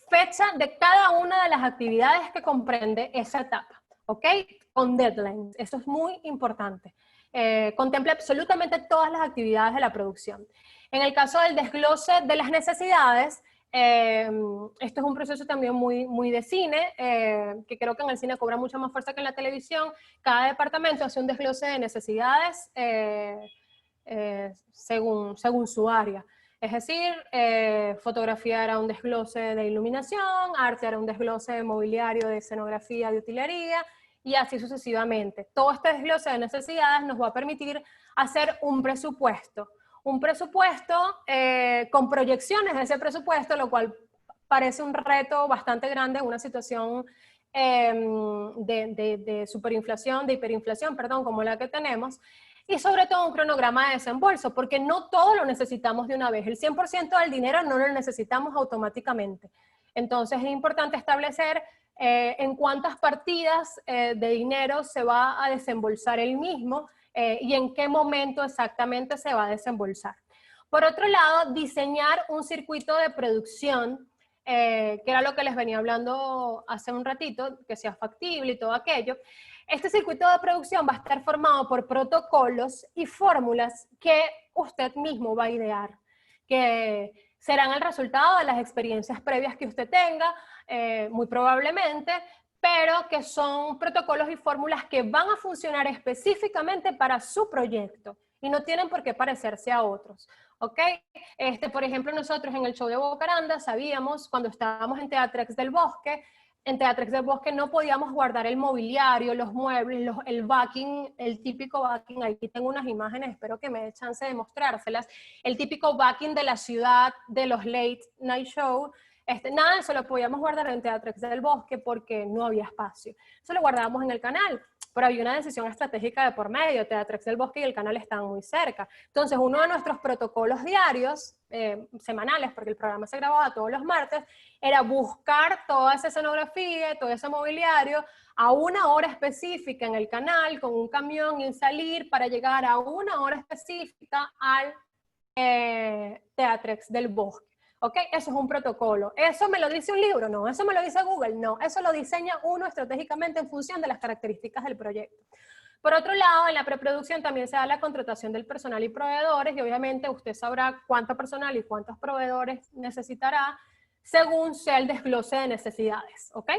A: fecha de cada una de las actividades que comprende esa etapa, ¿ok? Con deadlines, eso es muy importante. Contempla absolutamente todas las actividades de la producción. En el caso del desglose de las necesidades, esto es un proceso también muy de cine, que creo que en el cine cobra mucha más fuerza que en la televisión. Cada departamento hace un desglose de necesidades según su área. Es decir, fotografía era un desglose de iluminación, arte era un desglose de mobiliario, de escenografía, de utilería, y así sucesivamente. Todo este desglose de necesidades nos va a permitir hacer un presupuesto con proyecciones de ese presupuesto, lo cual parece un reto bastante grande en una situación de superinflación, de hiperinflación, perdón, como la que tenemos, y sobre todo un cronograma de desembolso, porque no todo lo necesitamos de una vez. El 100% del dinero no lo necesitamos automáticamente. Entonces es importante establecer en cuántas partidas de dinero se va a desembolsar el mismo y en qué momento exactamente se va a desembolsar. Por otro lado, diseñar un circuito de producción, que era lo que les venía hablando hace un ratito, que sea factible y todo aquello. Este circuito de producción va a estar formado por protocolos y fórmulas que usted mismo va a idear, que serán el resultado de las experiencias previas que usted tenga, muy probablemente, pero que son protocolos y fórmulas que van a funcionar específicamente para su proyecto y no tienen por qué parecerse a otros. ¿Ok? Por ejemplo, nosotros en el show de Bocaranda sabíamos, cuando estábamos en Teatrex del Bosque, en Teatrex del Bosque no podíamos guardar el mobiliario, los muebles, el backing, el típico backing. Aquí tengo unas imágenes, espero que me dé chance de mostrárselas. El típico backing de la ciudad, de los late night show. Nada de eso lo podíamos guardar en Teatrex del Bosque porque no había espacio. Eso lo guardábamos en el canal, pero había una decisión estratégica de por medio. Teatrex del Bosque y el canal estaban muy cerca. Entonces, uno de nuestros protocolos diarios, semanales, porque el programa se grababa todos los martes, era buscar toda esa escenografía, todo ese mobiliario a una hora específica en el canal, con un camión y salir para llegar a una hora específica al Teatrex del Bosque. ¿Ok? Eso es un protocolo. ¿Eso me lo dice un libro? No. ¿Eso me lo dice Google? No. Eso lo diseña uno estratégicamente en función de las características del proyecto. Por otro lado, en la preproducción también se da la contratación del personal y proveedores, y obviamente usted sabrá cuánto personal y cuántos proveedores necesitará según sea el desglose de necesidades. ¿Ok?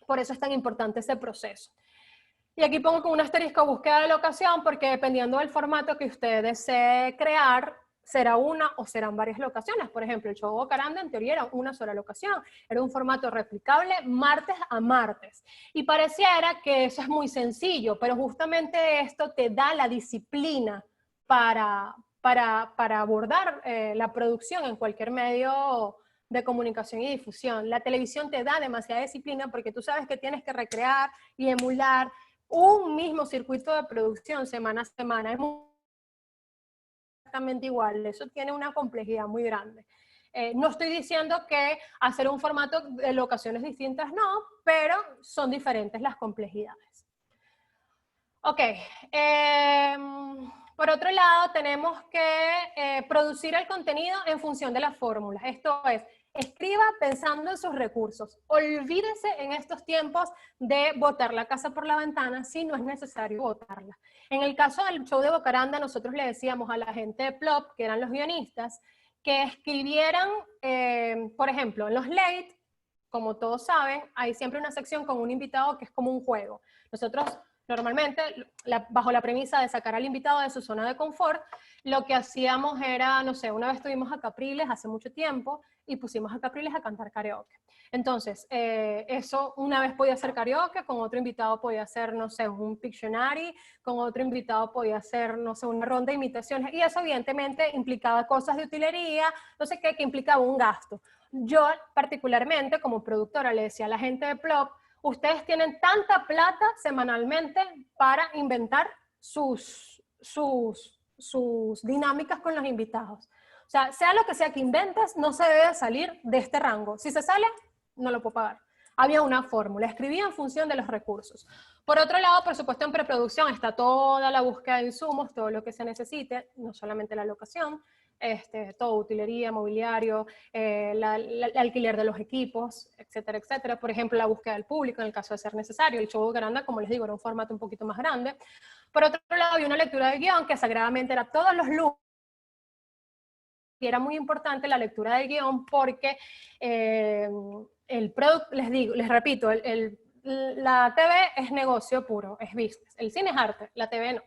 A: Por eso es tan importante ese proceso. Y aquí pongo con un asterisco búsqueda de locación, porque dependiendo del formato que usted desee crear, será una o serán varias locaciones. Por ejemplo, el show Bocaranda en teoría era una sola locación, era un formato replicable martes a martes. Y pareciera que eso es muy sencillo, pero justamente esto te da la disciplina para abordar la producción en cualquier medio de comunicación y difusión. La televisión te da demasiada disciplina porque tú sabes que tienes que recrear y emular un mismo circuito de producción semana a semana. Es exactamente igual, eso tiene una complejidad muy grande. No estoy diciendo que hacer un formato de locaciones distintas no, pero son diferentes las complejidades. Ok, por otro lado tenemos que producir el contenido en función de las fórmulas. Esto es, escriba pensando en sus recursos. Olvídese en estos tiempos de botar la casa por la ventana si no es necesario botarla. En el caso del show de Bocaranda, nosotros le decíamos a la gente de Plop, que eran los guionistas, que escribieran, por ejemplo, en los late, como todos saben, hay siempre una sección con un invitado que es como un juego. Nosotros normalmente, bajo la premisa de sacar al invitado de su zona de confort, lo que hacíamos era, no sé, una vez tuvimos a Capriles hace mucho tiempo y pusimos a Capriles a cantar karaoke. Entonces, eso una vez podía ser karaoke, con otro invitado podía ser, no sé, un Pictionary, con otro invitado podía ser, no sé, una ronda de imitaciones, y eso evidentemente implicaba cosas de utilería, no sé qué, que implicaba un gasto. Yo particularmente, como productora, le decía a la gente de Plop, ustedes tienen tanta plata semanalmente para inventar sus dinámicas con los invitados. O sea lo que sea que inventes, no se debe salir de este rango. Si se sale, no lo puedo pagar. Había una fórmula, escribía en función de los recursos. Por otro lado, por supuesto, en preproducción está toda la búsqueda de insumos, todo lo que se necesite, no solamente la locación, todo, utilería, mobiliario, el alquiler de los equipos, etcétera, etcétera. Por ejemplo, la búsqueda del público en el caso de ser necesario. El show Bocaranda, como les digo, era un formato un poquito más grande. Por otro lado, había una lectura de guión que sagradamente era todos los lunes. Y era muy importante la lectura del guión porque les repito, la TV es negocio puro, es business. El cine es arte, la TV no.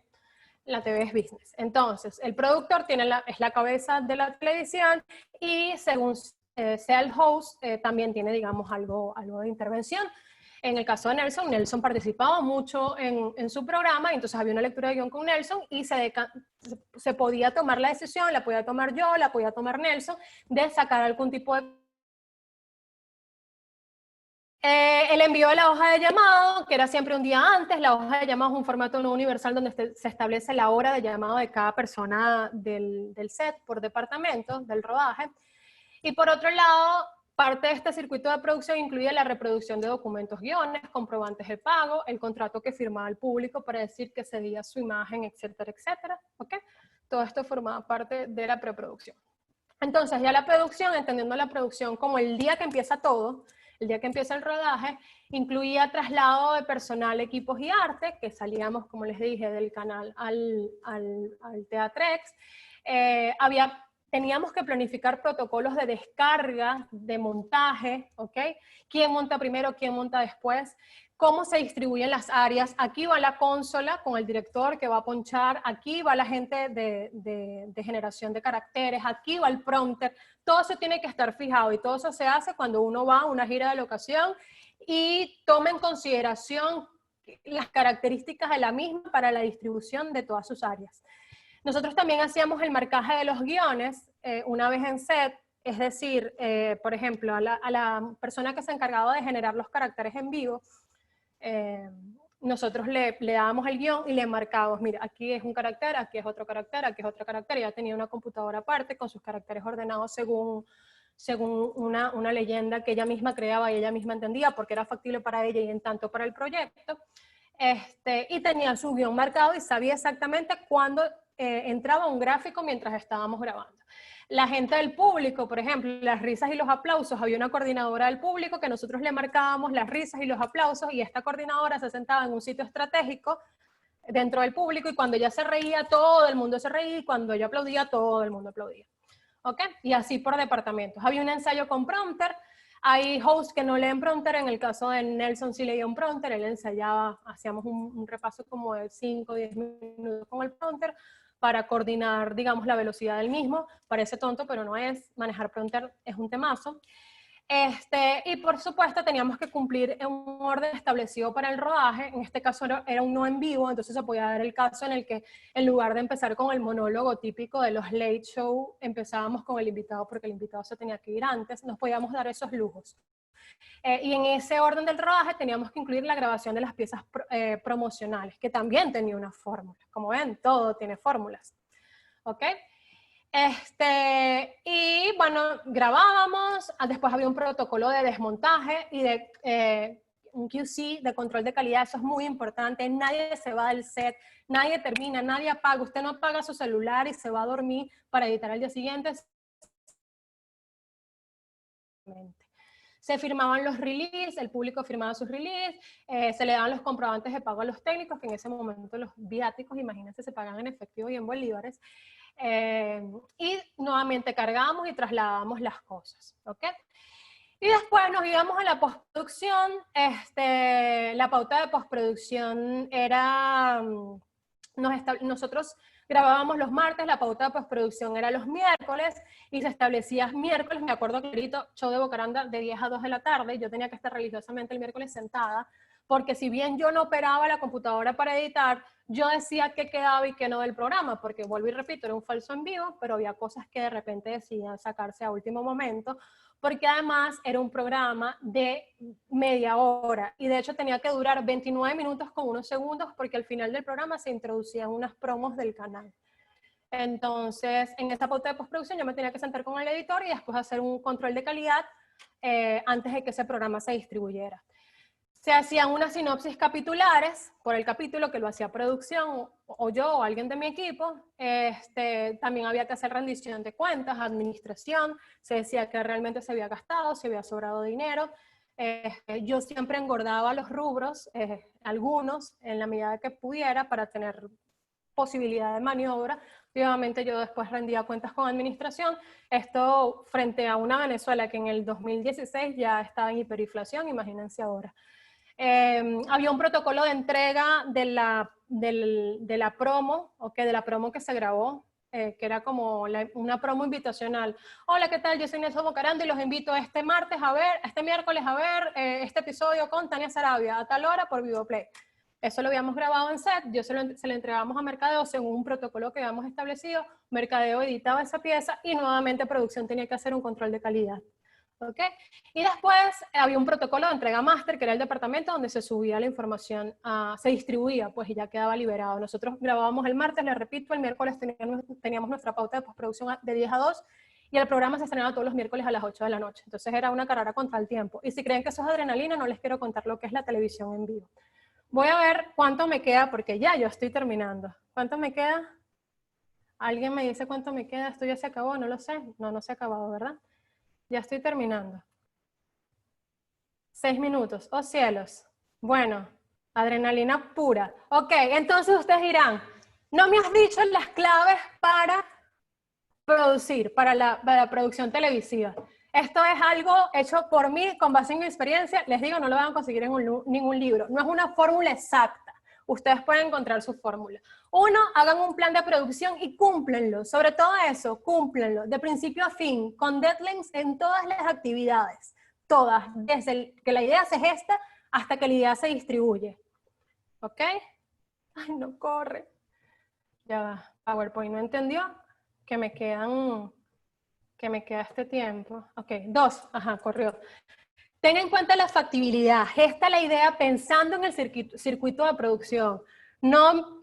A: La TV es business. Entonces, el productor es la cabeza de la televisión y según sea el host, también tiene, digamos, algo de intervención. En el caso de Nelson, Nelson participaba mucho en su programa, y entonces había una lectura de guión con Nelson y se podía tomar la decisión, la podía tomar yo, la podía tomar Nelson, de sacar algún tipo de... el envío de la hoja de llamado, que era siempre un día antes. La hoja de llamado es un formato no universal donde se establece la hora de llamado de cada persona del set por departamento del rodaje. Y por otro lado, parte de este circuito de producción incluye la reproducción de documentos, guiones, comprobantes de pago, el contrato que firmaba el público para decir que cedía su imagen, etcétera, etcétera. ¿Okay? Todo esto formaba parte de la preproducción. Entonces, ya la producción, entendiendo la producción como el día que empieza todo, el día que empieza el rodaje, incluía traslado de personal, equipos y arte, que salíamos, como les dije, del canal al Teatrex. Teníamos que planificar protocolos de descarga, de montaje, ¿ok? ¿Quién monta primero, quién monta después? Cómo se distribuyen las áreas. Aquí va la consola con el director que va a ponchar, aquí va la gente de generación de caracteres, aquí va el prompter. Todo eso tiene que estar fijado y todo eso se hace cuando uno va a una gira de locación y toma en consideración las características de la misma para la distribución de todas sus áreas. Nosotros también hacíamos el marcaje de los guiones una vez en set, es decir, por ejemplo, a la persona que se encargaba de generar los caracteres en vivo, nosotros le dábamos el guión y le marcábamos, mira, aquí es un carácter, aquí es otro carácter, aquí es otro carácter. Ella tenía una computadora aparte con sus caracteres ordenados según una leyenda que ella misma creaba y ella misma entendía porque era factible para ella y en tanto para el proyecto. Y tenía su guión marcado y sabía exactamente cuándo entraba un gráfico mientras estábamos grabando. La gente del público, por ejemplo, las risas y los aplausos, había una coordinadora del público que nosotros le marcábamos las risas y los aplausos y esta coordinadora se sentaba en un sitio estratégico dentro del público y cuando ella se reía, todo el mundo se reía y cuando ella aplaudía, todo el mundo aplaudía. ¿Ok? Y así por departamentos. Había un ensayo con prompter. Hay hosts que no leen prompter, en el caso de Nelson sí leía un prompter, él ensayaba, hacíamos un repaso como de 5 o 10 minutos con el prompter. para coordinar, digamos, la velocidad del mismo. Parece tonto, pero no es. Manejar prompter es un temazo. Y por supuesto teníamos que cumplir en un orden establecido para el rodaje. En este caso era un no en vivo, entonces se podía dar el caso en el que en lugar de empezar con el monólogo típico de los late show, empezábamos con el invitado porque el invitado se tenía que ir antes, nos podíamos dar esos lujos. Y en ese orden del rodaje teníamos que incluir la grabación de las piezas promocionales, que también tenía una fórmula. Como ven, todo tiene fórmulas. ¿Ok? Y bueno, grabábamos, después había un protocolo de desmontaje y de un QC de control de calidad. Eso es muy importante. Nadie se va del set, nadie termina, nadie apaga. Usted no apaga su celular y se va a dormir para editar al día siguiente. Se firmaban los releases, el público firmaba sus releases, se le daban los comprobantes de pago a los técnicos, que en ese momento los viáticos, imagínense, se pagan en efectivo y en bolívares. Y nuevamente cargábamos y trasladábamos las cosas, ¿ok? Y después nos íbamos a la postproducción. La pauta de postproducción era, nosotros grabábamos los martes, la pauta de postproducción era los miércoles, y se establecía miércoles, me acuerdo clarito, show de Bocaranda de 10 a 2 de la tarde, yo tenía que estar religiosamente el miércoles sentada, porque si bien yo no operaba la computadora para editar, yo decía qué quedaba y qué no del programa, porque vuelvo y repito, era un falso en vivo, pero había cosas que de repente decidían sacarse a último momento, porque además era un programa de media hora, y de hecho tenía que durar 29 minutos con unos segundos, porque al final del programa se introducían unas promos del canal. Entonces, en esta pauta de postproducción yo me tenía que sentar con el editor y después hacer un control de calidad antes de que ese programa se distribuyera. Se hacían unas sinopsis capitulares por el capítulo, que lo hacía producción, o yo, o alguien de mi equipo. También había que hacer rendición de cuentas, administración, se decía que realmente se había gastado, se había sobrado dinero. Yo siempre engordaba los rubros, algunos, en la medida que pudiera, para tener posibilidad de maniobra. Obviamente yo después rendía cuentas con administración. Esto frente a una Venezuela que en el 2016 ya estaba en hiperinflación, imagínense ahora. Había un protocolo de entrega de la promo, de la promo que se grabó, que era como una promo invitacional. Hola, ¿qué tal? Yo soy Nelson Bocaranda y los invito este miércoles a ver este episodio con Tania Sarabia a tal hora por Vivoplay. Eso lo habíamos grabado en set, se lo entregábamos a Mercadeo según un protocolo que habíamos establecido. Mercadeo editaba esa pieza y nuevamente producción tenía que hacer un control de calidad. ¿Okay? Y después había un protocolo de entrega máster, que era el departamento donde se subía la información, se distribuía, pues, y ya quedaba liberado. Nosotros grabábamos el martes, les repito, el miércoles teníamos nuestra pauta de postproducción de 10 a 2, y el programa se estrenaba todos los miércoles a las 8 de la noche. Entonces era una carrera contra el tiempo. Y si creen que eso es adrenalina, no les quiero contar lo que es la televisión en vivo. Voy a ver cuánto me queda, porque ya yo estoy terminando. ¿Cuánto me queda? ¿Alguien me dice cuánto me queda? ¿Esto ya se acabó? No lo sé. No, no se ha acabado, ¿verdad? Ya estoy terminando. 6 minutos. Oh, cielos. Bueno, adrenalina pura. Ok, entonces ustedes dirán, no me has dicho las claves para producir, para la producción televisiva. Esto es algo hecho por mí, con base en mi experiencia. Les digo, no lo van a conseguir en ningún libro. No es una fórmula exacta. Ustedes pueden encontrar su fórmula. Uno, hagan un plan de producción y cúmplenlo. Sobre todo eso, cúmplenlo, de principio a fin, con deadlines en todas las actividades. Todas, desde que la idea se gesta hasta que la idea se distribuye. ¿Ok? Ay, no corre. Ya va. PowerPoint no entendió que me queda este tiempo. Ok, 2. Ajá, corrió. Ten en cuenta la factibilidad. Gesta la idea pensando en el circuito de producción. No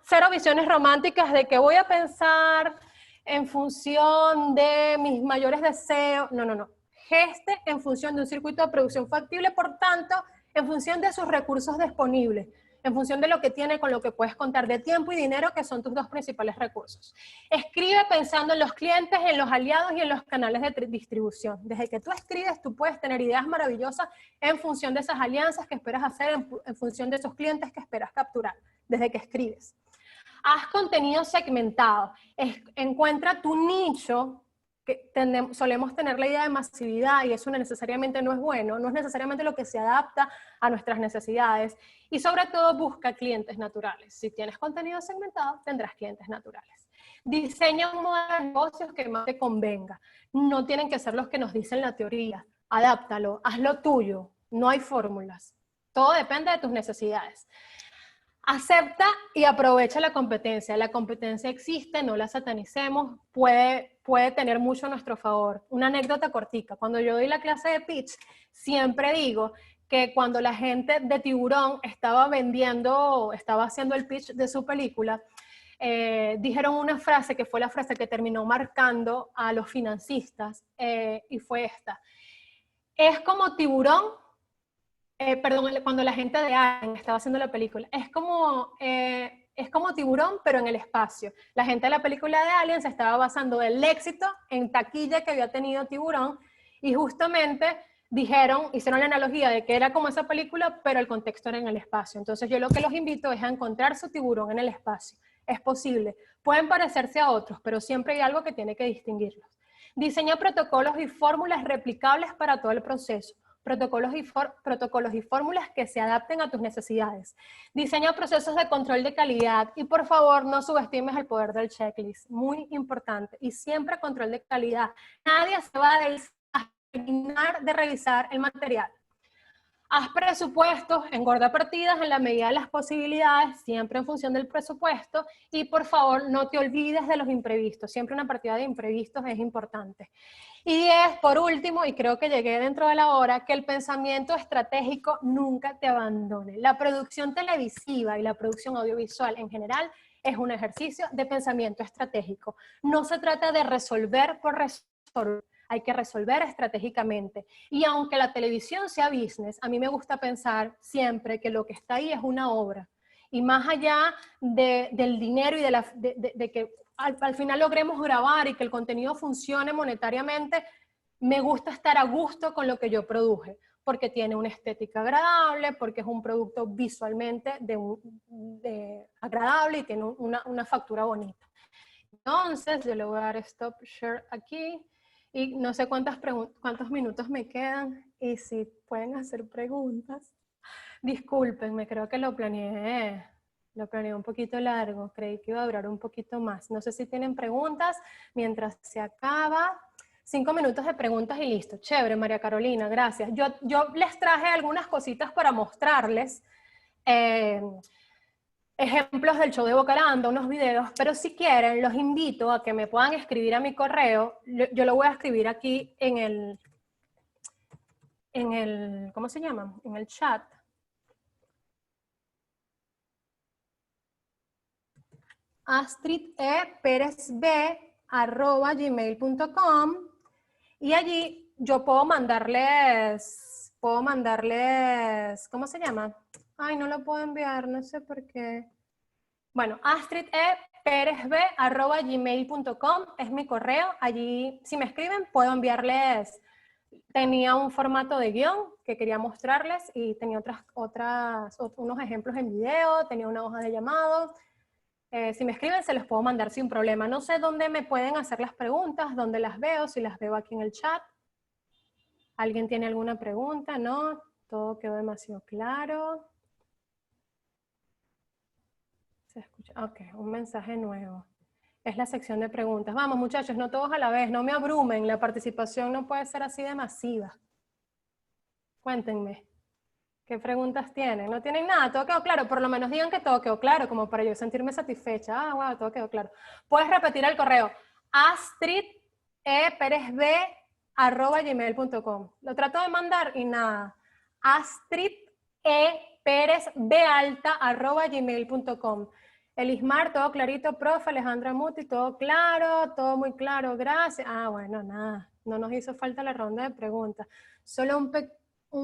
A: cero visiones románticas de que voy a pensar en función de mis mayores deseos. No, no, no. Geste en función de un circuito de producción factible, por tanto, en función de sus recursos disponibles, en función de lo que tiene, con lo que puedes contar, de tiempo y dinero, que son tus dos principales recursos. Escribe pensando en los clientes, en los aliados y en los canales de distribución. Desde que tú escribes, tú puedes tener ideas maravillosas en función de esas alianzas que esperas hacer, en función de esos clientes que esperas capturar, desde que escribes. Haz contenido segmentado. Encuentra tu nicho que solemos tener la idea de masividad y eso necesariamente no es bueno, no es necesariamente lo que se adapta a nuestras necesidades y sobre todo busca clientes naturales. Si tienes contenido segmentado, tendrás clientes naturales. Diseña un modelo de negocios que más te convenga. No tienen que ser los que nos dicen la teoría. Adáptalo, hazlo tuyo. No hay fórmulas. Todo depende de tus necesidades. Acepta y aprovecha la competencia. La competencia existe, no la satanicemos, puede tener mucho a nuestro favor. Una anécdota cortica. Cuando yo doy la clase de pitch, siempre digo que cuando la gente de Tiburón estaba haciendo el pitch de su película, dijeron una frase que fue la frase que terminó marcando a los financistas, y fue esta. Es como Tiburón, perdón, cuando la gente de Alien estaba haciendo la película, es como Tiburón, pero en el espacio. La gente de la película de Alien se estaba basando el éxito en taquilla que había tenido Tiburón, y justamente hicieron la analogía de que era como esa película, pero el contexto era en el espacio. Entonces yo lo que los invito es a encontrar su tiburón en el espacio. Es posible. Pueden parecerse a otros, pero siempre hay algo que tiene que distinguirlos. Diseña protocolos y fórmulas replicables para todo el proceso. Protocolos y fórmulas que se adapten a tus necesidades. Diseña procesos de control de calidad y por favor no subestimes el poder del checklist, muy importante, y siempre control de calidad. Nadie se va a terminar de revisar el material. Haz presupuestos, engorda partidas en la medida de las posibilidades, siempre en función del presupuesto, y por favor no te olvides de los imprevistos, siempre una partida de imprevistos es importante. Y 10, por último, y creo que llegué dentro de la hora, que el pensamiento estratégico nunca te abandone. La producción televisiva y la producción audiovisual en general es un ejercicio de pensamiento estratégico. No se trata de resolver por resolver. Hay que resolver estratégicamente. Y aunque la televisión sea business, a mí me gusta pensar siempre que lo que está ahí es una obra. Y más allá del dinero y de que al final logremos grabar y que el contenido funcione monetariamente, me gusta estar a gusto con lo que yo produje, porque tiene una estética agradable, porque es un producto visualmente agradable y tiene una factura bonita. Entonces, yo le voy a dar stop share aquí. Y no sé cuántos minutos me quedan y si pueden hacer preguntas. Discúlpenme, creo que lo planeé un poquito largo, creí que iba a durar un poquito más. No sé si tienen preguntas mientras se acaba. 5 minutos de preguntas y listo. Chévere, María Carolina, gracias. Yo les traje algunas cositas para mostrarles. Ejemplos del show de Bocaranda, unos videos, pero si quieren, los invito a que me puedan escribir a mi correo. Yo lo voy a escribir aquí en el ¿cómo se llama? En el chat. astridperezb@gmail.com, y allí yo puedo mandarles, ¿cómo se llama? Ay, no lo puedo enviar, no sé por qué. Bueno, astridperezb@gmail.com es mi correo. Allí, si me escriben, puedo enviarles. Tenía un formato de guión que quería mostrarles y tenía unos ejemplos en video, tenía una hoja de llamado. Si me escriben, se los puedo mandar sin problema. No sé dónde me pueden hacer las preguntas, dónde las veo, si las veo aquí en el chat. ¿Alguien tiene alguna pregunta? ¿No? Todo quedó demasiado claro. Se escucha. Ok, un mensaje nuevo. Es la sección de preguntas. Vamos, muchachos, no todos a la vez, no me abrumen. La participación no puede ser así de masiva. Cuéntenme. ¿Qué preguntas tienen? ¿No tienen nada? ¿Todo quedó claro? Por lo menos digan que todo quedó claro, como para yo sentirme satisfecha. Ah, wow, todo quedó claro. Puedes repetir el correo. astridperezb@gmail.com. Lo trato de mandar y nada. astridperezb@gmail.com. Elismar, todo clarito, profe. Alejandra Muti, todo claro, todo muy claro, gracias. Ah, bueno, nada. No nos hizo falta la ronda de preguntas. Solo un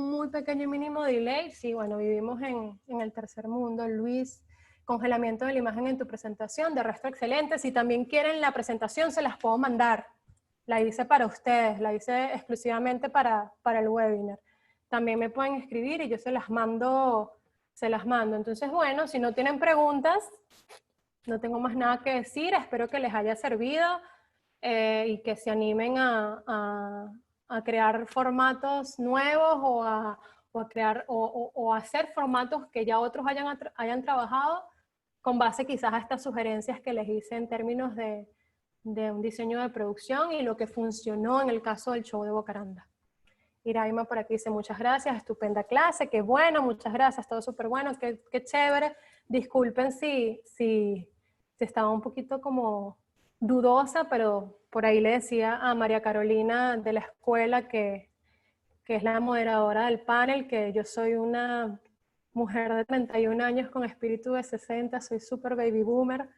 A: muy pequeño y mínimo delay. Sí, bueno, vivimos en el tercer mundo. Luis, congelamiento de la imagen en tu presentación, de resto excelente. Si también quieren la presentación, se las puedo mandar. La hice para ustedes, la hice exclusivamente para el webinar. También me pueden escribir y yo se las mando. Entonces, bueno, si no tienen preguntas, no tengo más nada que decir. Espero que les haya servido. y que se animen a crear formatos nuevos o a crear o hacer formatos que ya otros hayan trabajado con base quizás a estas sugerencias que les hice en términos de un diseño de producción y lo que funcionó en el caso del show de Bocaranda. Iraima por aquí dice muchas gracias, estupenda clase, qué bueno, muchas gracias, todo súper bueno, qué chévere. Disculpen si estaba un poquito como dudosa, pero por ahí le decía a María Carolina de la escuela que es la moderadora del panel, que yo soy una mujer de 31 años con espíritu de 60, soy súper baby boomer.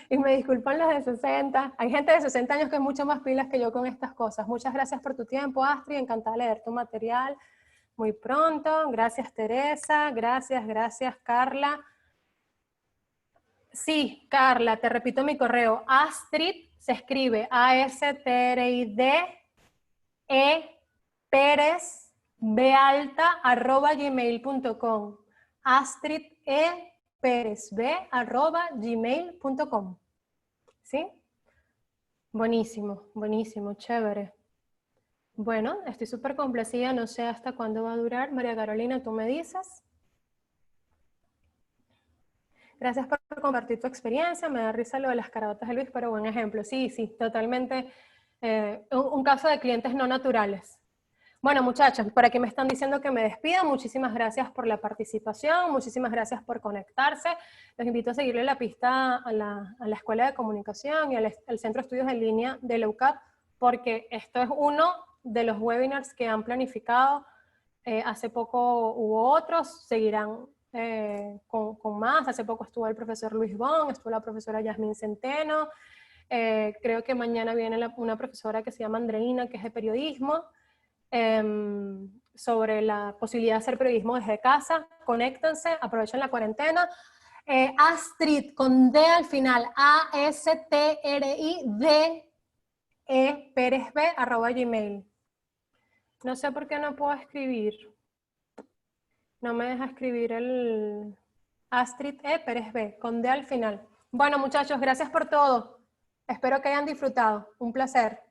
A: Y me disculpan los de 60. Hay gente de 60 años que es mucho más pilas que yo con estas cosas. Muchas gracias por tu tiempo, Astrid. Encantada de leer tu material muy pronto. Gracias, Teresa. Gracias, Carla. Sí, Carla, te repito mi correo. Astrid se escribe A-S-T-R-I-D-E Pérez @gmail.com. Astrid E. Pérez @gmail.com. ¿Sí? Buenísimo, buenísimo, chévere. Bueno, estoy súper complacida, no sé hasta cuándo va a durar. María Carolina, tú me dices. Gracias por compartir tu experiencia, me da risa lo de las caraotas de Luis, pero buen ejemplo. Sí, totalmente. Un caso de clientes no naturales. Bueno, muchachos, por aquí me están diciendo que me despida. Muchísimas gracias por la participación, muchísimas gracias por conectarse. Los invito a seguirle la pista a la Escuela de Comunicación y al Centro de Estudios en Línea de la UCAP, porque esto es uno de los webinars que han planificado. Hace poco hubo otros, seguirán con más. Hace poco estuvo el profesor Luis Bon, estuvo la profesora Yasmín Centeno. Creo que mañana viene una profesora que se llama Andreina, que es de periodismo. Sobre la posibilidad de hacer periodismo desde casa. Conéctense, aprovechen la cuarentena. Astrid, con D al final, A-S-T-R-I-D-E Pérez B @gmail. No sé por qué no puedo escribir. No me deja escribir el Astrid E Pérez B, con D al final. Bueno, muchachos, gracias por todo. Espero que hayan disfrutado. Un placer.